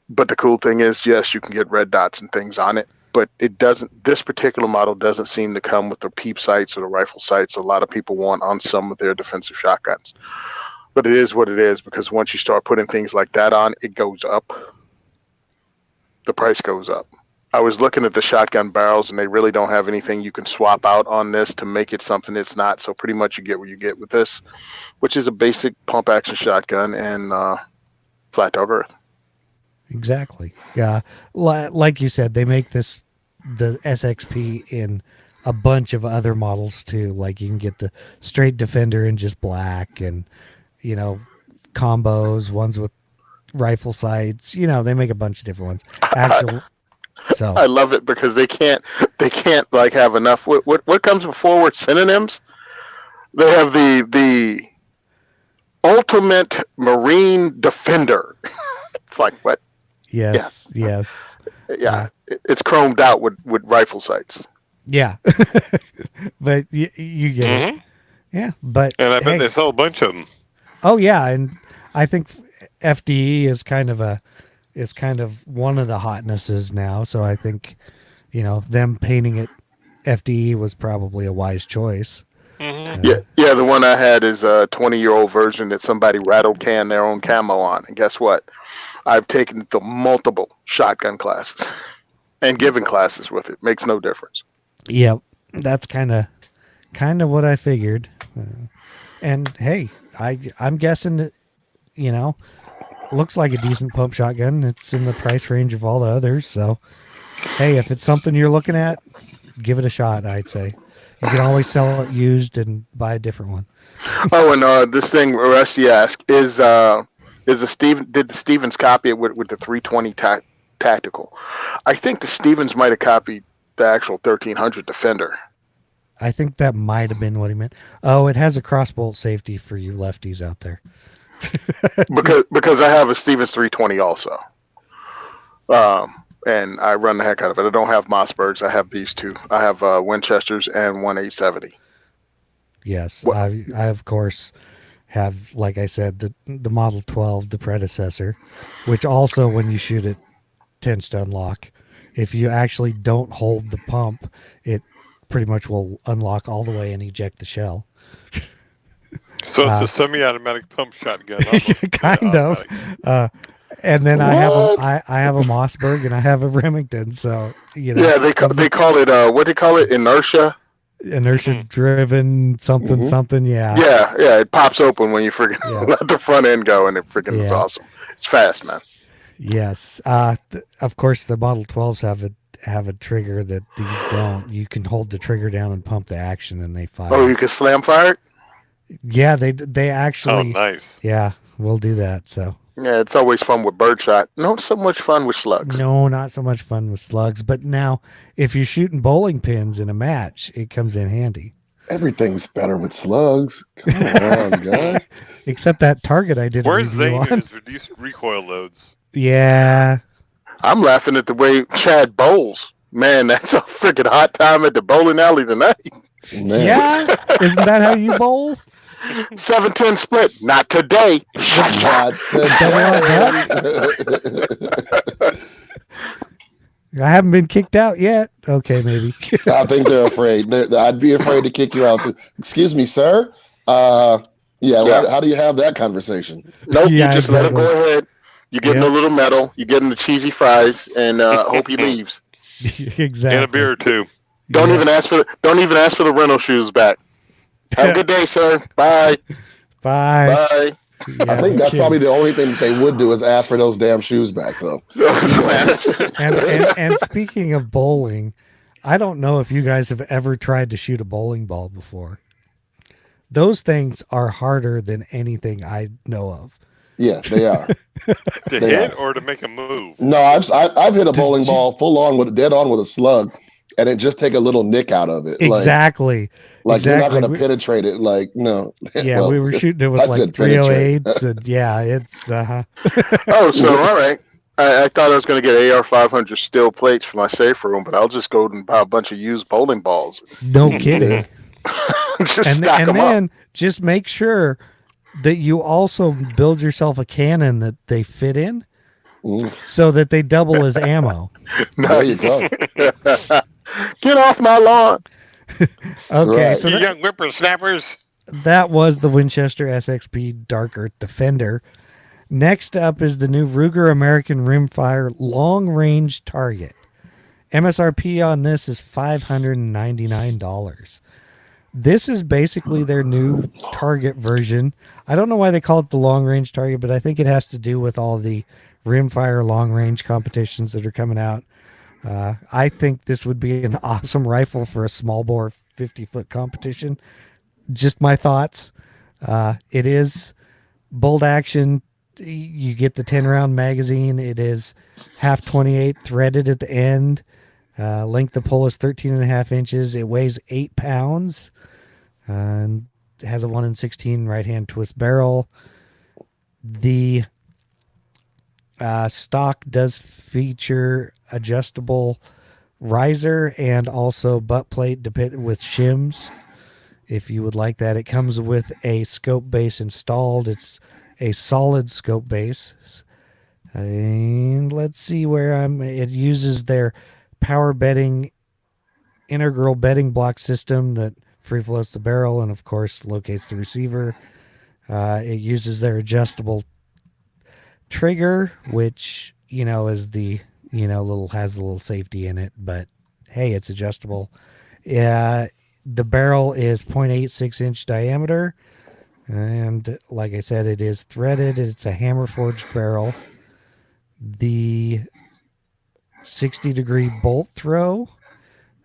But the cool thing is, yes, you can get red dots and things on it. But it doesn't. This particular model doesn't seem to come with the peep sights or the rifle sights a lot of people want on some of their defensive shotguns. But it is what it is, because once you start putting things like that on, it goes up. The price goes up. I was looking at the shotgun barrels, and they really don't have anything you can swap out on this to make it something it's not. So pretty much you get what you get with this, which is a basic pump action shotgun and flat dog earth. Exactly. Yeah. Like you said, they make the SXP in a bunch of other models too. Like you can get the straight Defender in just black, and combos, ones with rifle sights. They make a bunch of different ones. Actual. So I love it because they can't like have enough. What comes before with synonyms? They have the ultimate Marine Defender. It's like what? yes. Yeah, it's chromed out with rifle sights. Yeah. But you get it. Yeah, but And I bet they sell a bunch of them. Oh yeah, and I think FDE is kind of one of the hotnesses now. So I think, them painting it FDE was probably a wise choice. Yeah. The one I had is a 20-year-old version that somebody rattle can their own camo on, and guess what? I've taken it to multiple shotgun classes and given classes with it. Makes no difference. Yep, that's kind of what I figured. And hey, I'm guessing that, looks like a decent pump shotgun. It's in the price range of all the others. So, hey, if it's something you're looking at, give it a shot, I'd say. You can always sell it used and buy a different one. Oh, and this thing Rusty asked did the Stevens copy it with the 320 tactical? I think the Stevens might have copied the actual 1300 Defender. I think that might have been what he meant. Oh, it has a crossbolt safety for you lefties out there. because I have a Stevens 320 also. And I run the heck out of it. I don't have Mossbergs. I have these two. I have Winchesters and 1870. Yes, I of course have, like I said, the Model 12, the predecessor, which also when you shoot it tends to unlock. If you actually don't hold the pump, it pretty much will unlock all the way and eject the shell. So it's a semi-automatic pump shotgun. Kind of. And then I have a Mossberg and I have a Remington. So yeah, they call it what do they call it? Inertia driven something. Yeah. Yeah. It pops open when you freaking let the front end go, and it freaking is awesome. It's fast, man. Yes. Of course, the Model 12s have a trigger that these don't. You can hold the trigger down and pump the action, and they fire. Oh, you can slam fire it? Yeah, they actually. Oh, nice. Yeah, we'll do that. So. Yeah, it's always fun with birdshot. Not so much fun with slugs. No, not so much fun with slugs. But now, if you're shooting bowling pins in a match, it comes in handy. Everything's better with slugs. Come on, guys. Except that target I did. Where's Zane Zane and his reduced recoil loads? Yeah. I'm laughing at the way Chad bowls. Man, that's a freaking hot time at the bowling alley tonight. Man. Yeah? Isn't that how you bowl? 7-10 split. Not today. Not I haven't been kicked out yet. Okay, maybe. I think they're afraid. I'd be afraid to kick you out too. Excuse me, sir. How do you have that conversation? Nope, Yeah, you just let him go ahead. You're getting a little medal. You're getting the cheesy fries, and hope he leaves. Exactly. And a beer or two. Don't even ask for the rental shoes back. Have a good day, sir. Bye. Bye. Bye. Yeah, I think that's probably the only thing that they would do is ask for those damn shoes back, though. and speaking of bowling, I don't know if you guys have ever tried to shoot a bowling ball before. Those things are harder than anything I know of. Yeah, they are. To hit or to make a move? No, I've hit a bowling ball full on dead on with a slug, and it just take a little nick out of it. Exactly. Like you're not going to penetrate it. Like no. Yeah, well, we were shooting it with like 308s, and yeah, it's. Oh, so all right. I thought I was going to get AR-500 steel plates for my safe room, but I'll just go and buy a bunch of used bowling balls. No kidding. Just stack them then up. just make sure that you also build yourself a cannon that they fit in, so that they double as ammo. There you go. Get off my lawn. Okay, Right. so You young whippersnappers. that was the Winchester SXP Dark Earth Defender. Next up is the new Ruger American Rimfire Long Range Target. MSRP on this is $599. This is basically their new target version. I don't know why they call it the long range target, but I think it has to do with all the rimfire long range competitions that are coming out. I think this would be an awesome rifle for a small bore 50-foot competition. Just my thoughts. It is bolt action. You get the 10 round magazine. It is half 28 threaded at the end. Length of pull is 13 and a half inches. It weighs 8 pounds. And it has a 1 in 16 right hand twist barrel. The stock does feature adjustable riser and also butt plate with shims if you would like that. It comes with a scope base installed. It's a solid scope base. And let's see where it uses their power bedding integral bedding block system that free floats the barrel and of course locates the receiver. It uses their adjustable trigger, which is the has a little safety in it, but hey, it's adjustable. The barrel is 0.86 inch diameter, and like I said, it is threaded. It's a hammer forged barrel. The 60-degree bolt throw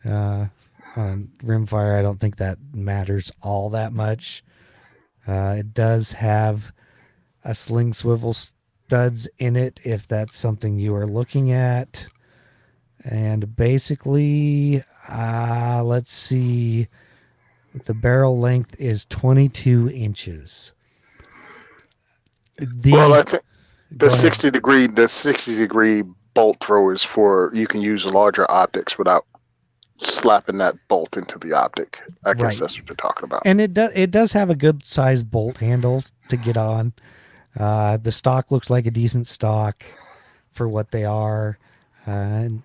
on rimfire, I don't think that matters all that much. It does have a sling swivel studs in it if that's something you are looking at. And basically, let's see, the barrel length is 22 inches. Well, I think Go ahead. 60-degree bolt throw is for you can use larger optics without slapping that bolt into the optic. I guess Right. that's what you're talking about. And it does have a good size bolt handle to get on. The stock looks like a decent stock for what they are. I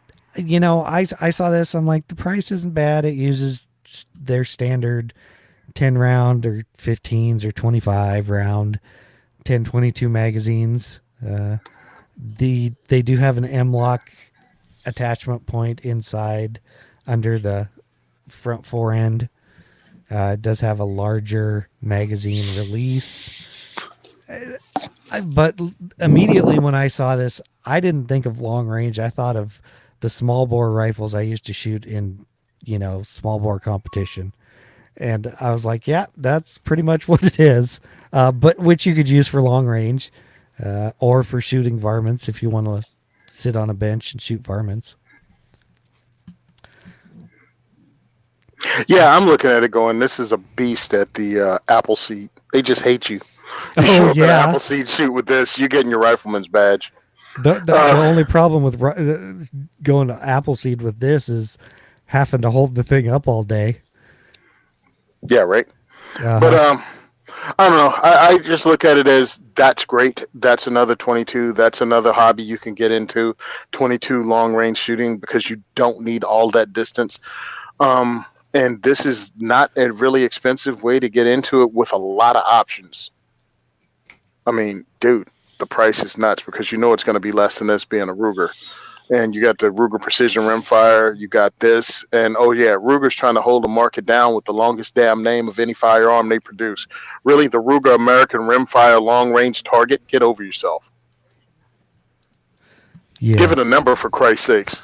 saw this. I'm like, the price isn't bad. It uses their standard 10 round or 15s or 25 round 1022 magazines. They do have an M-lock attachment point inside under the front fore end. It does have a larger magazine release. But immediately when I saw this, I didn't think of long range. I thought of the small bore rifles I used to shoot in, small bore competition. And I was like, yeah, that's pretty much what it is. But which you could use for long range or for shooting varmints if you want to sit on a bench and shoot varmints. Yeah, I'm looking at it going, this is a beast at the Appleseed. They just hate you. You Oh, show up at yeah. Appleseed shoot with this, you're getting your rifleman's badge. The only problem with going to Appleseed with this is having to hold the thing up all day. Yeah, right. Uh-huh. But I don't know. I just look at it as that's great. That's another 22. That's another hobby you can get into. 22 long range shooting because you don't need all that distance. And this is not a really expensive way to get into it with a lot of options. I mean, dude, the price is nuts because you know it's going to be less than this being a Ruger. And you got the Ruger Precision Rimfire, you got this, and oh yeah, Ruger's trying to hold the market down with the longest damn name of any firearm they produce. Really, the Ruger American Rimfire Long Range Target, get over yourself. Yes. Give it a number for Christ's sakes.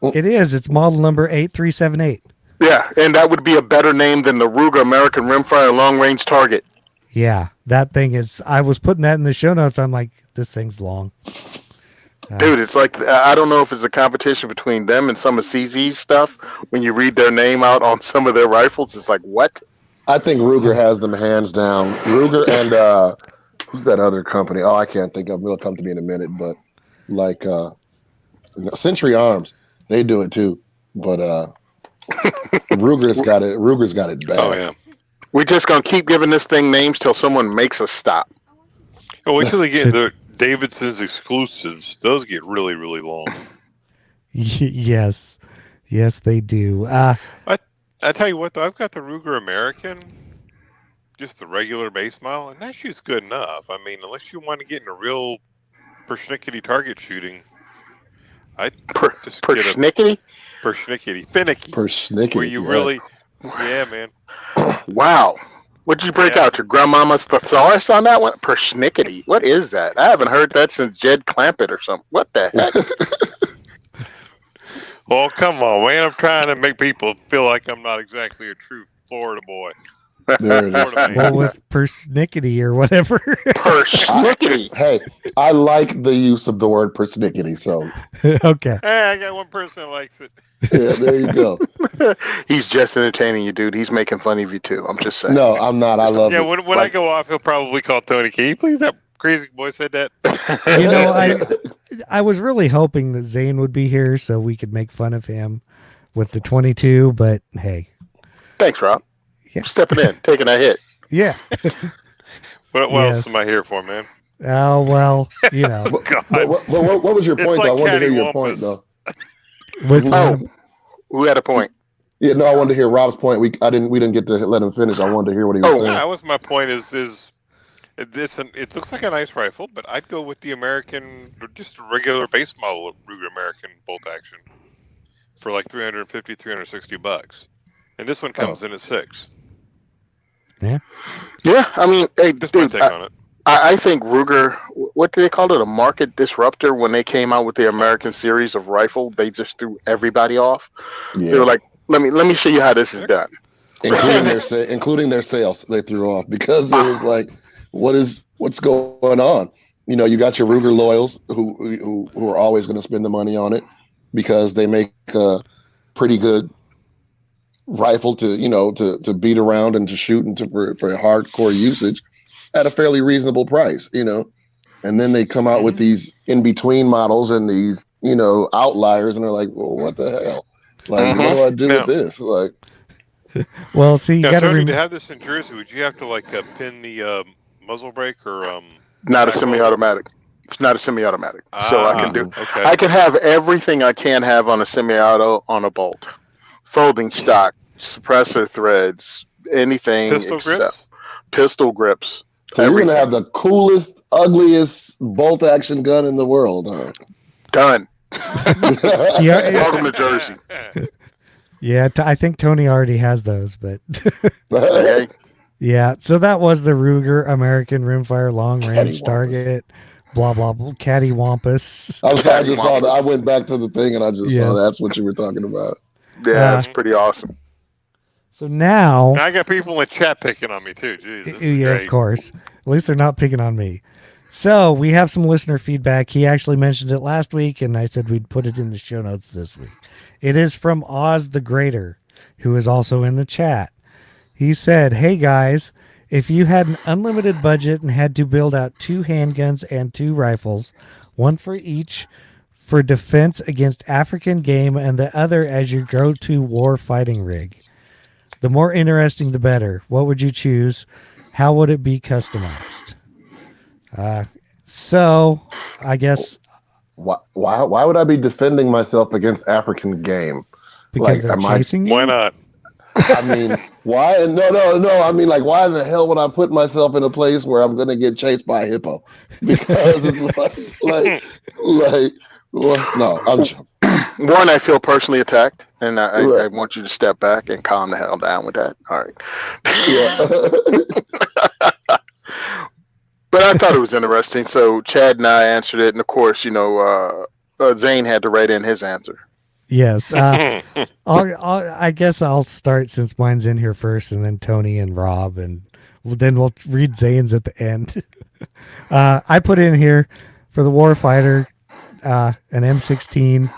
It is. It's model number 8378. Yeah, and that would be a better name than the Ruger American Rimfire Long Range Target. Yeah, that thing is. I was putting that in the show notes. I'm like, this thing's long. Dude, it's like, I don't know if it's a competition between them and some of CZ's stuff. When you read their name out on some of their rifles, it's like, what? I think Ruger has them hands down. Ruger and who's that other company? Oh, I can't think of. It'll come to me in a minute. But like Century Arms, they do it too. But Ruger's got it. Ruger's got it bad. Oh yeah. We're just gonna keep giving this thing names till someone makes us stop. Oh, wait till they get the Davidson's exclusives. Those get really, really long. Yes, they do. I tell you what, though, I've got the Ruger American, just the regular base model, and that shoots good enough. I mean, unless you want to get in a real persnickety target shooting, I'd just get a Persnickety? finicky, Persnickety, where you right. really, yeah, man, Wow. What did you break Yeah. out? Your grandmama's thesaurus on that one? Persnickety. What is that? I haven't heard that since Jed Clampett or something. What the heck? Oh, come on, man. I'm trying to make people feel like I'm not exactly a true Florida boy. There it is. Florida man. Well, with persnickety or whatever. Persnickety. Hey, I like the use of the word persnickety, so Okay. Hey, I got one person that likes it. yeah, there you go. He's just entertaining you, dude. He's making fun of you too. I'm just saying. No, I'm not. I love Yeah, it. when I go off, he'll probably call Tony. Can you believe that crazy boy said that? You know, I was really hoping that Zane would be here so we could make fun of him with the 22, but hey. Thanks, Rob. Yeah. Stepping in, taking a hit. Yeah. What Yes. else am I here for, man? Oh, well, you know. God. What was your It's point? like though? I wanted to hear your cattywampus. point, though. Which Oh, one? who had a point? Yeah, no, I wanted to hear Rob's point. We didn't get to let him finish. I wanted to hear what he was Oh, saying. Yeah, that was my point. Is it looks like a nice rifle, but I'd go with the American, just a regular base model Ruger American bolt action for like $350, $360, and this one comes in at $6. Yeah, I mean, hey, Just my dude, take on it. I think Ruger, what do they call it? A market disruptor. When they came out with the American series of rifle, they just threw everybody off. They were Yeah, like, let me show you how this is done. including their sales, they threw off because it was like, what's going on? You know, you got your Ruger loyals who are always going to spend the money on it because they make a pretty good rifle to beat around and to shoot and for hardcore usage at a fairly reasonable price, and then they come out with these in between models and these outliers, and they're like, well, what the hell, like what do I do with this, like Well, see, you Now, got to Tony, to remember. have this in Jersey, would you have to like pin the muzzle brake or Not a back semi-automatic. It's not a semi-automatic, so I can do. Okay. I can have everything I can have on a semi-auto on a bolt, folding stock, suppressor threads, anything Pistol except grips. pistol grips. so you're gonna everything. have the coolest, ugliest bolt action gun in the world, huh? Done. Yeah, Welcome to Jersey. yeah. I think Tony already has those, but Okay. yeah. So that was the Ruger American rimfire long range Cattywampus. target. Blah blah blah. Cattywampus. I'm sorry, I just saw that. I went back to the thing and I just saw Yes. that's what you were talking about. Yeah, that's pretty awesome. So now, Now I got people in the chat picking on me too. Jeez, this is yeah, great. of course. At least they're not picking on me. So we have some listener feedback. He actually mentioned it last week, and I said we'd put it in the show notes this week. It is from Oz the Greater, who is also in the chat. He said, "Hey guys, if you had an unlimited budget and had to build out 2 handguns and 2 rifles, one for each for defense against African game and the other as your go-to war fighting rig. The more interesting, the better. What would you choose? How would it be customized?" So I guess Why would I be defending myself against African game? because Like, they're am I- chasing you. Why not? I mean, why? No. I mean, like, why the hell would I put myself in a place where I'm gonna get chased by a hippo? Because it's like, well, no, I'm joking. One, I feel personally attacked, and I Right. want you to step back and calm the hell down with that. All right. Yeah. But I thought it was interesting. So Chad and I answered it, and of course, Zane had to write in his answer. Yes. I guess I'll start since mine's in here first, and then Tony and Rob, and then we'll read Zane's at the end. I put in here for the warfighter an M16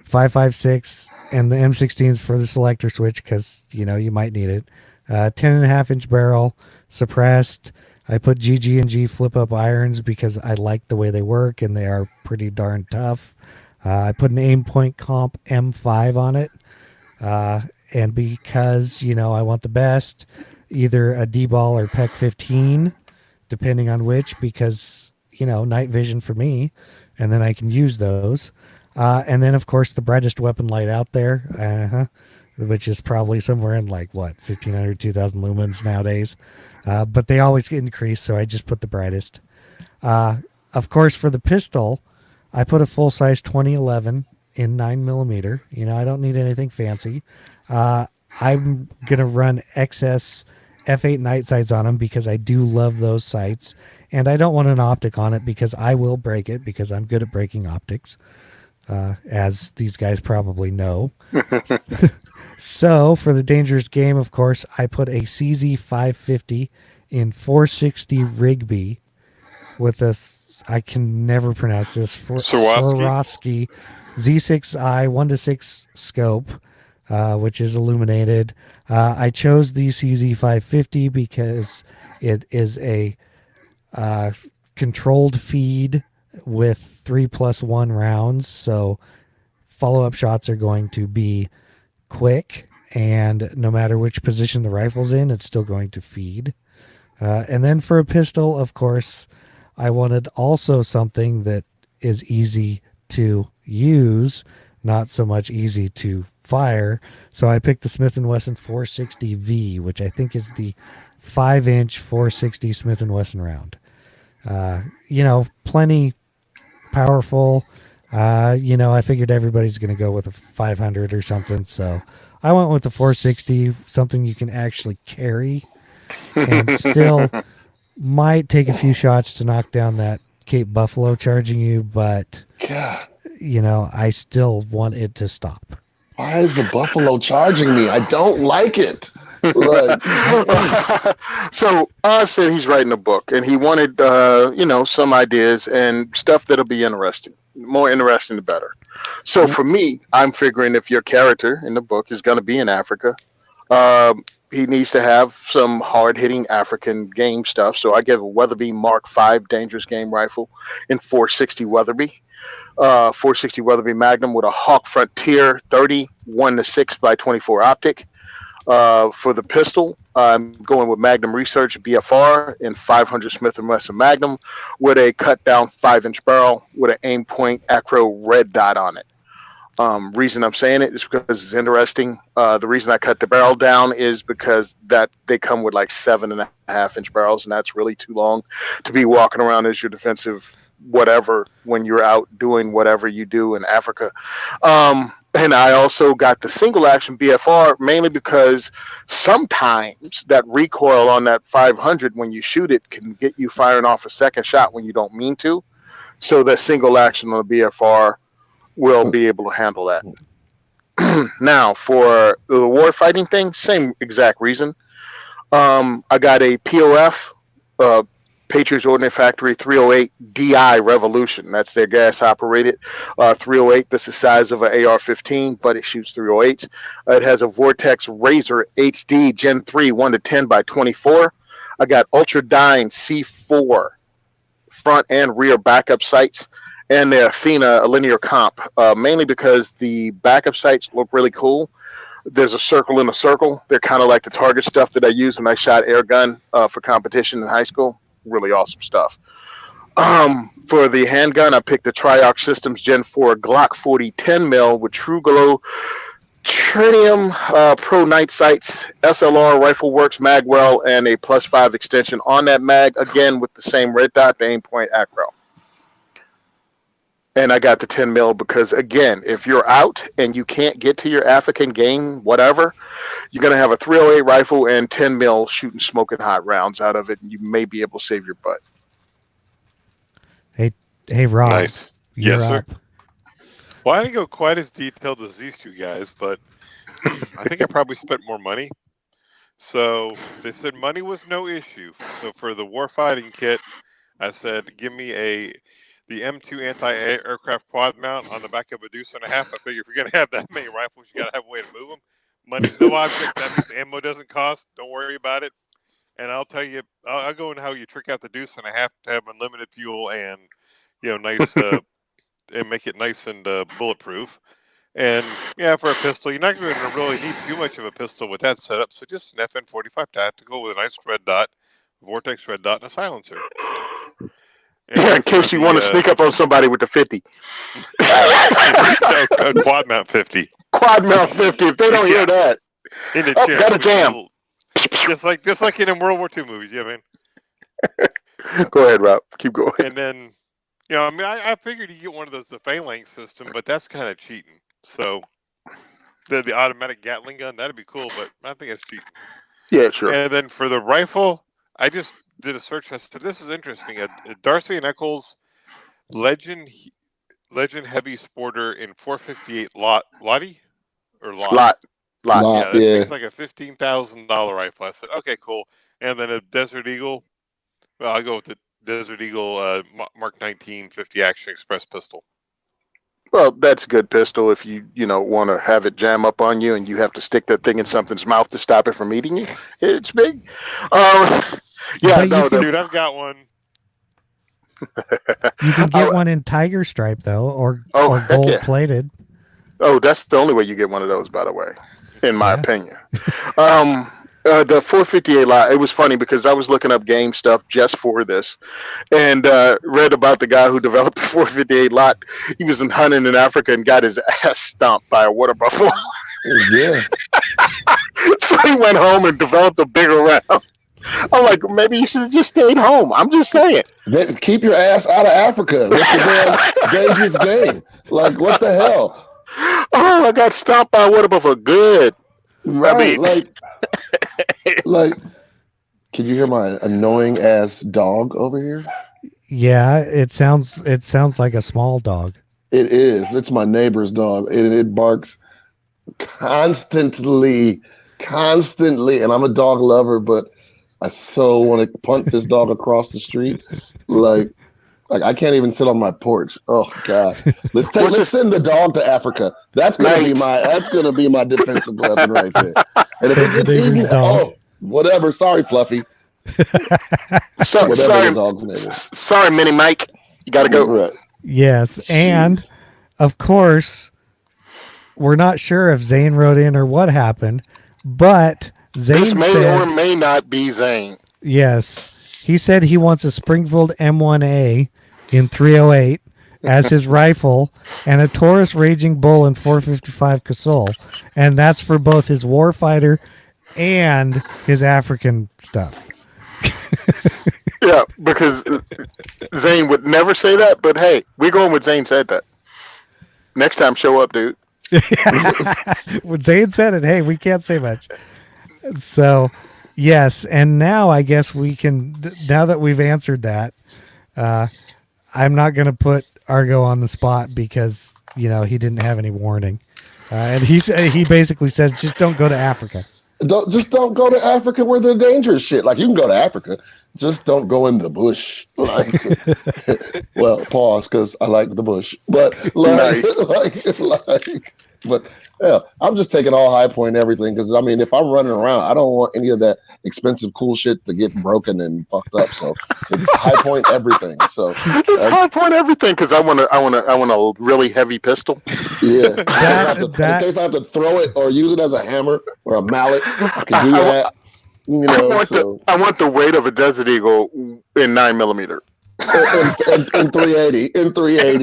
5.56, and the M16s for the selector switch because you might need it. 10.5-inch barrel, suppressed. I put GG&G flip up irons because I like the way they work and they are pretty darn tough. I put an aim point comp M5 on it. And because, I want the best, either a D-ball or PEC 15, depending on which, because, night vision for me, and then I can use those. And then, of course, the brightest weapon light out there. which is probably somewhere in like what 1,500, 2,000 lumens nowadays. But they always increase, so I just put the brightest. Uh, of course, for the pistol, I put a full size 2011 in 9 millimeter. I don't need anything fancy. Uh, I'm gonna run XS f8 night sights on them because I do love those sights, and I don't want an optic on it because I will break it because I'm good at breaking optics, as these guys probably know. So for the dangerous game, of course, I put a CZ 550 in 460 Rigby with a I can never pronounce this Swarovski. Swarovski Z6i 1:6 scope, which is illuminated. I chose the CZ550 because it is a uh, controlled feed with 3+1 rounds, so follow-up shots are going to be quick, and no matter which position the rifle's in, it's still going to feed. And then for a pistol, of course, I wanted also something that is easy to use, not so much easy to fire. So I picked the Smith & Wesson 460V, which I think is the 5-inch 460 Smith & Wesson round. Plenty powerful. I figured everybody's going to go with a 500 or something, so I went with the 460, something you can actually carry and still might take a few shots to knock down that Cape Buffalo charging you, but God, I still want it to stop. why is the buffalo charging me? I don't like it. Like, So Oz said he's writing a book, and he wanted, some ideas and stuff that'll be interesting. More interesting, the better. So for me, I'm figuring if your character in the book is going to be in Africa, he needs to have some hard-hitting African game stuff. So I give a Weatherby Mark V dangerous game rifle in 460 Weatherby. 460 Weatherby Magnum with a Hawk Frontier 30 1:6 by 24 optic. For the pistol, I'm going with Magnum Research BFR in 500 Smith & Wesson Magnum with a cut down 5-inch barrel with an aim point acro red dot on it. Reason I'm saying it is because it's interesting. The reason I cut the barrel down is because that they come with like 7.5-inch barrels, and that's really too long to be walking around as your defensive whatever when you're out doing whatever you do in Africa. And I also got the single action BFR mainly because sometimes that recoil on that 500 when you shoot it can get you firing off a second shot when you don't mean to. So the single action on the BFR will be able to handle that. Now, for the war fighting thing, same exact reason. I got a POF, Patriots Ordnance Factory 308 DI Revolution. That's their gas operated 308. That's the size of an AR-15, but it shoots 308s. It has a Vortex Razor HD Gen 3 1:10 by 24. I got Ultradyne C4 front and rear backup sights, and the Athena linear comp, mainly because the backup sights look really cool. There's a circle in a circle. They're kind of like the target stuff that I used when I shot air gun for competition in high school. Really awesome stuff. For the handgun, I picked the Triox Systems Gen 4 Glock 40 10 mil with True Glow Tritium Pro Night Sights, SLR Rifle Works Magwell, and a +5 extension on that mag, again with the same red dot, the aim point acro. And I got the 10 mil because, again, if you're out and you can't get to your African game, whatever, you're going to have a 308 rifle and 10 mil shooting smoking hot rounds out of it, and you may be able to save your butt. Hey, Rob. Nice. You're Yes, sir. up. Well, I didn't go quite as detailed as these two guys, but I think I probably spent more money. So they said money was no issue. So for the warfighting kit, I said, give me the M2 anti-aircraft quad mount on the back of a deuce and a half. I figure if you're going to have that many rifles, you got to have a way to move them. Money's no object. That means ammo doesn't cost. Don't worry about it. And I'll tell you, I'll go into how you trick out the deuce and a half to have unlimited fuel and, nice, and make it nice and bulletproof. And yeah, for a pistol, you're not going to really need too much of a pistol with that setup. So just an FN-45 tactical with a nice red dot, Vortex red dot, and a silencer. And Yeah, go in for case you want to sneak up on somebody with the 50. no, a quad mount 50 Quad mount 50. If they don't hear Yeah. that, in the oh, chair. got a with jam. little- just like in the World War II movies, yeah, man. Go ahead, Rob. Keep going. And then, I mean, I figured you get one of those, the phalanx system, but that's kind of cheating. So the automatic Gatling gun, that'd be cool, but I think that's cheating. Yeah, sure. And then for the rifle, I just did a search. I said, this is interesting. A Darcy and Eccles Legend Heavy Sporter in 458 Lottie or Lot. Lot. Yeah, this Yeah. thing's like a $15,000 rifle. I said, okay, cool. And then a Desert Eagle. Well, I'll go with the Desert Eagle Mark 19 50 Action Express pistol. Well, that's a good pistol if you want to have it jam up on you and you have to stick that thing in something's mouth to stop it from eating you. It's big. Yeah, But no, you can- Dude, I've got one. You can get one in tiger stripe though, or heck gold yeah. plated. Oh, that's the only way you get one of those, by the way, in my Yeah. opinion. The 458 lot, it was funny because I was looking up game stuff just for this and read about the guy who developed the 458 lot. He was hunting in Africa and got his ass stomped by a water buffalo. Yeah. So he went home and developed a bigger round. I'm like, maybe you should have just stayed home. I'm just saying. Keep your ass out of Africa. What's the damn dangerous game? Like, what the hell? Oh, I got stomped by a water buffalo. Good. Right. mean- like, can you hear my annoying ass dog over here? Yeah, it sounds like a small dog. It is. It's my neighbor's dog. It barks constantly. And I'm a dog lover, but I so want to punt this dog across the street. Like I can't even sit on my porch. Oh God. Let's send the dog to Africa. That's gonna be my defensive weapon right there. And if it gets eaten, whatever. Sorry, Fluffy. Whatever the dog's name is. Sorry, Mini Mike. You gotta go. Right. Yes, and of course, we're not sure if Zane wrote in or what happened, but Zane This may said, or may not be Zane. yes, he said he wants a Springfield M1A in 308 as his rifle and a Taurus Raging Bull in 455 Casull, and that's for both his warfighter and his African stuff. Yeah, because Zane would never say that, but hey, we're going with Zane said that. Next time, show up, dude. When Zane said it, hey, we can't say much. So, yes, and now I guess we can. Now that we've answered that, I'm not going to put Argo on the spot because he didn't have any warning, and he basically says just don't go to Africa. Don't go to Africa where there's dangerous shit. Like you can go to Africa, just don't go in the bush. Like, well, pause because I like the bush, but but yeah, I'm just taking all high point and everything because I mean, if I'm running around, I don't want any of that expensive cool shit to get broken and fucked up. So it's high point everything. So it's high point everything because I want a really heavy pistol. Yeah, in case I have to throw it or use it as a hammer or a mallet, I can do that. I want the weight of a Desert Eagle in 9mm. in 380.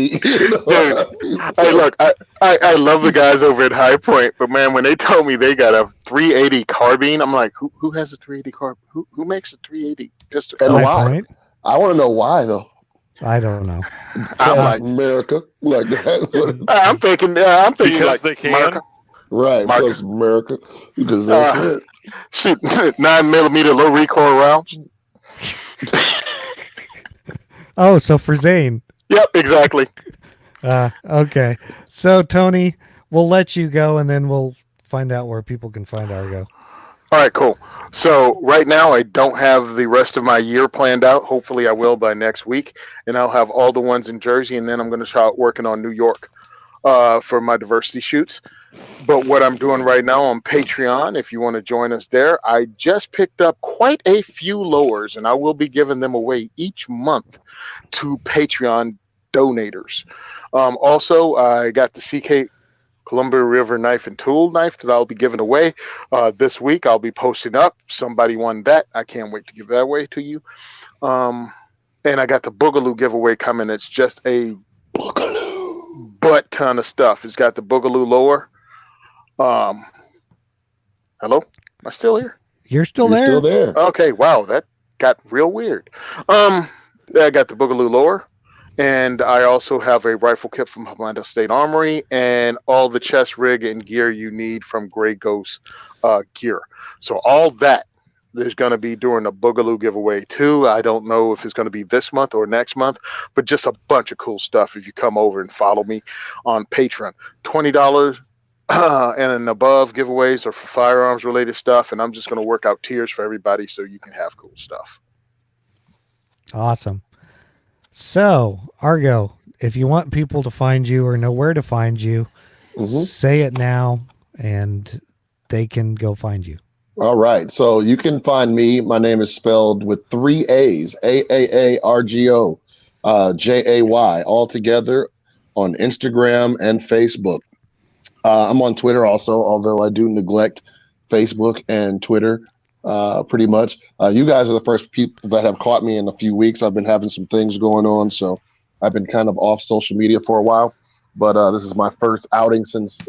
Dude, hey, look, I love the guys over at High Point, but man, when they told me they got a 380 carbine, I'm like, who has a 380 carbine? Who makes a 380 pistol? And High why? Point? I want to know why though. I don't know. I'm like America, like that's what I'm thinking Because like they can. America. right? Because America, because that's it. Shoot, 9mm low recoil rounds. Oh, so for Zane. Yep, exactly. Okay. So Tony, we'll let you go, and then we'll find out where people can find Argo. All right, cool. So right now I don't have the rest of my year planned out. Hopefully I will by next week, and I'll have all the ones in Jersey, and then I'm going to start working on New York for my diversity shoots. But what I'm doing right now on Patreon, if you want to join us there, I just picked up quite a few lowers, and I will be giving them away each month to Patreon donators. Also, I got the CK Columbia River knife and tool knife that I'll be giving away this week. I'll be posting up. Somebody won that. I can't wait to give that away to you. And I got the Boogaloo giveaway coming. It's just a butt ton of stuff. It's got the Boogaloo lower. Hello? Am I still here? You're still You're there? still there. Okay, wow, that got real weird. I got the Boogaloo lower, and I also have a rifle kit from Homeland State Armory, and all the chest rig and gear you need from Grey Ghost gear. So all that there's going to be during the Boogaloo giveaway too. I don't know if it's going to be this month or next month, but just a bunch of cool stuff if you come over and follow me on Patreon. $20 and above giveaways are for firearms related stuff, and I'm just going to work out tiers for everybody so you can have cool stuff. Awesome. So, Argo, if you want people to find you or know where to find you, say it now and they can go find you. All right. So you can find me. My name is spelled with 3 A's, AAARGO, JAY, all together on Instagram and Facebook. I'm on Twitter also, although I do neglect Facebook and Twitter pretty much. You guys are the first people that have caught me in a few weeks. I've been having some things going on, so I've been kind of off social media for a while. But this is my first outing since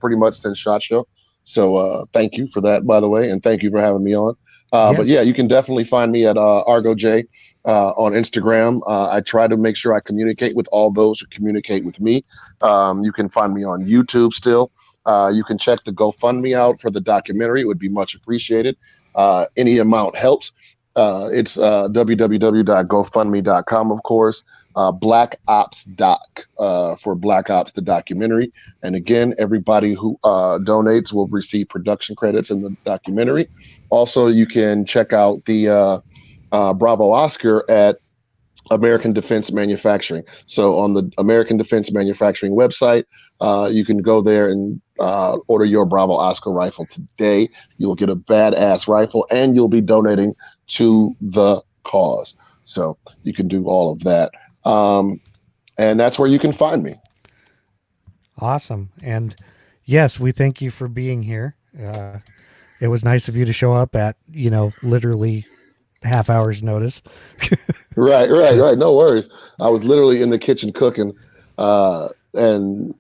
pretty much since SHOT Show. So thank you for that, by the way, and thank you for having me on. Yes. But yeah, you can definitely find me at Argo J on Instagram. I try to make sure I communicate with all those who communicate with me. You can find me on YouTube still. You can check the GoFundMe out for the documentary. It would be much appreciated. Any amount helps. It's www.gofundme.com, of course. Black Ops Doc for Black Ops the documentary. And again, everybody who donates will receive production credits in the documentary. Also, you can check out the Bravo Oscar at American Defense Manufacturing. So on the American Defense Manufacturing website, you can go there and order your Bravo Oscar rifle today. You'll get a badass rifle and you'll be donating to the cause. So you can do all of that. And that's where you can find me. Awesome. And yes, we thank you for being here. It was nice of you to show up at, literally half hour's notice. Right. No worries. I was literally in the kitchen cooking, and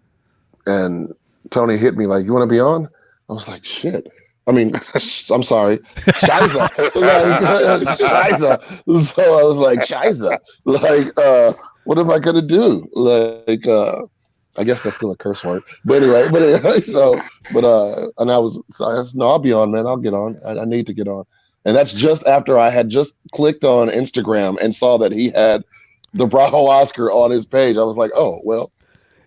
Tony hit me like, "You want to be on?" I was like, "Shit." I mean, I'm sorry, Shiza. Shiza. So I was like, Shiza. Like, what am I gonna do? Like, I guess that's still a curse word. But anyway, and I said, no, I'll be on, man. I'll get on. I need to get on. And that's just after I had just clicked on Instagram and saw that he had the Bravo Oscar on his page. I was like, oh, well,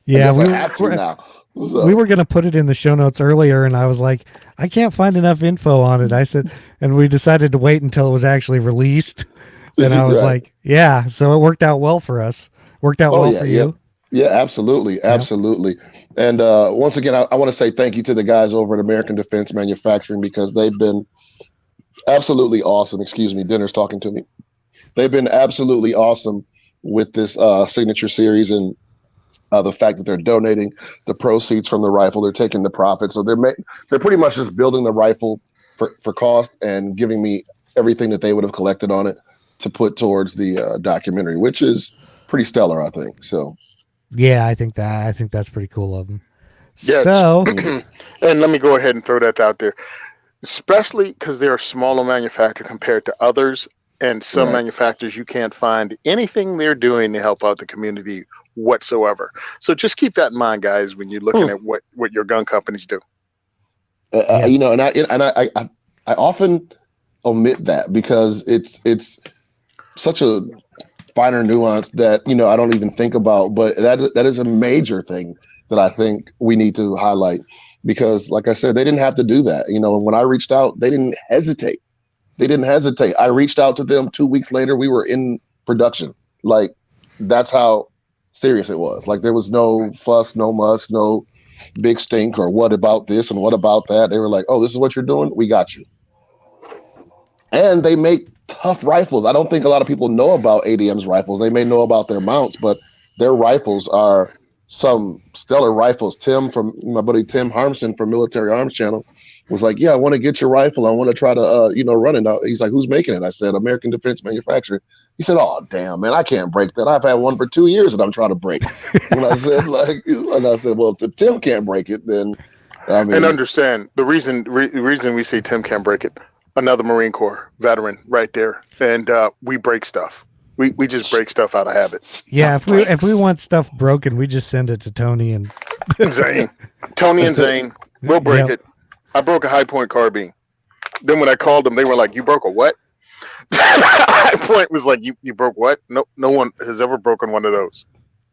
yeah, I have to now. So. We were going to put it in the show notes earlier, and I was like, I can't find enough info on it. I said, and we decided to wait until it was actually released. And I was like, yeah, so it worked out well for us. Worked out well for you. Yeah, absolutely. And once again, I want to say thank you to the guys over at American Defense Manufacturing because they've been absolutely awesome. Excuse me, dinner's talking to me. They've been absolutely awesome with this signature series and the fact that they're donating the proceeds from the rifle. They're taking the profit. So they're pretty much just building the rifle for cost and giving me everything that they would have collected on it to put towards the documentary, which is pretty stellar, I think. So. Yeah, I think that's pretty cool of them. Yeah, so, and let me go ahead and throw that out there, especially because they're a smaller manufacturer compared to others, and some manufacturers you can't find anything they're doing to help out the community whatsoever. So just keep that in mind, guys, when you're looking at what your gun companies do. And I often omit that because it's such a finer nuance that I don't even think about, but that is a major thing that I think we need to highlight because, like I said, they didn't have to do that. When I reached out, they didn't hesitate. I reached out to them 2 weeks later. We were in production. Like, that's how serious it was. Like, there was no fuss, no muss, no big stink or what about this and what about that. They were like, oh, this is what you're doing? We got you. And they make tough rifles. I don't think a lot of people know about ADM's rifles. They may know about their mounts, but their rifles are some stellar rifles. My buddy Tim Harmson from Military Arms Channel was like, yeah, I want to get your rifle. I want to try to, run it out. He's like, who's making it? I said, American Defense Manufacturing. He said, "Oh, damn, man, I can't break that. I've had one for 2 years that I'm trying to break." And I said, "Well, if Tim can't break it, then I And mean, understand the reason we say Tim can't break it. Another Marine Corps veteran right there, and we break stuff. We just break stuff out of habit. Yeah, if we breaks. want stuff broken, we just send it to Tony and Zane, Tony, and Zane, we'll break Yep. it. I broke a High Point carbine. Then when I called them, they were like, "You broke a what?" High Point was like, "You broke what? No one has ever broken one of those."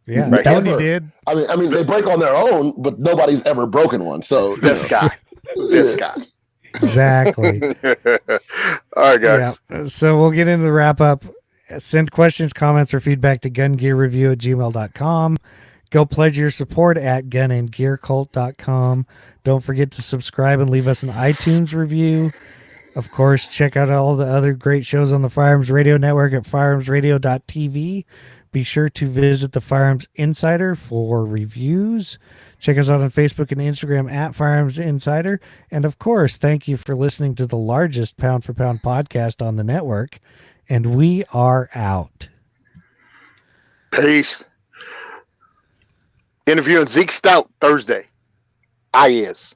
Yeah, Right. Tony Never. did. I mean, they break on their own, but nobody's ever broken one. So This guy, this guy. Exactly. All right, guys. Yeah. So we'll get into the wrap up. Send questions, comments, or feedback to gungearreview@gmail.com. Go pledge your support at gunandgearcult.com. Don't forget to subscribe and leave us an iTunes review. Of course, check out all the other great shows on the Firearms Radio Network at firearmsradio.tv. Be sure to visit the Firearms Insider for reviews. Check us out on Facebook and Instagram at Firearms Insider. And of course, thank you for listening to the largest pound for pound podcast on the network. And we are out. Peace. Interviewing Zeke Stout Thursday. I is.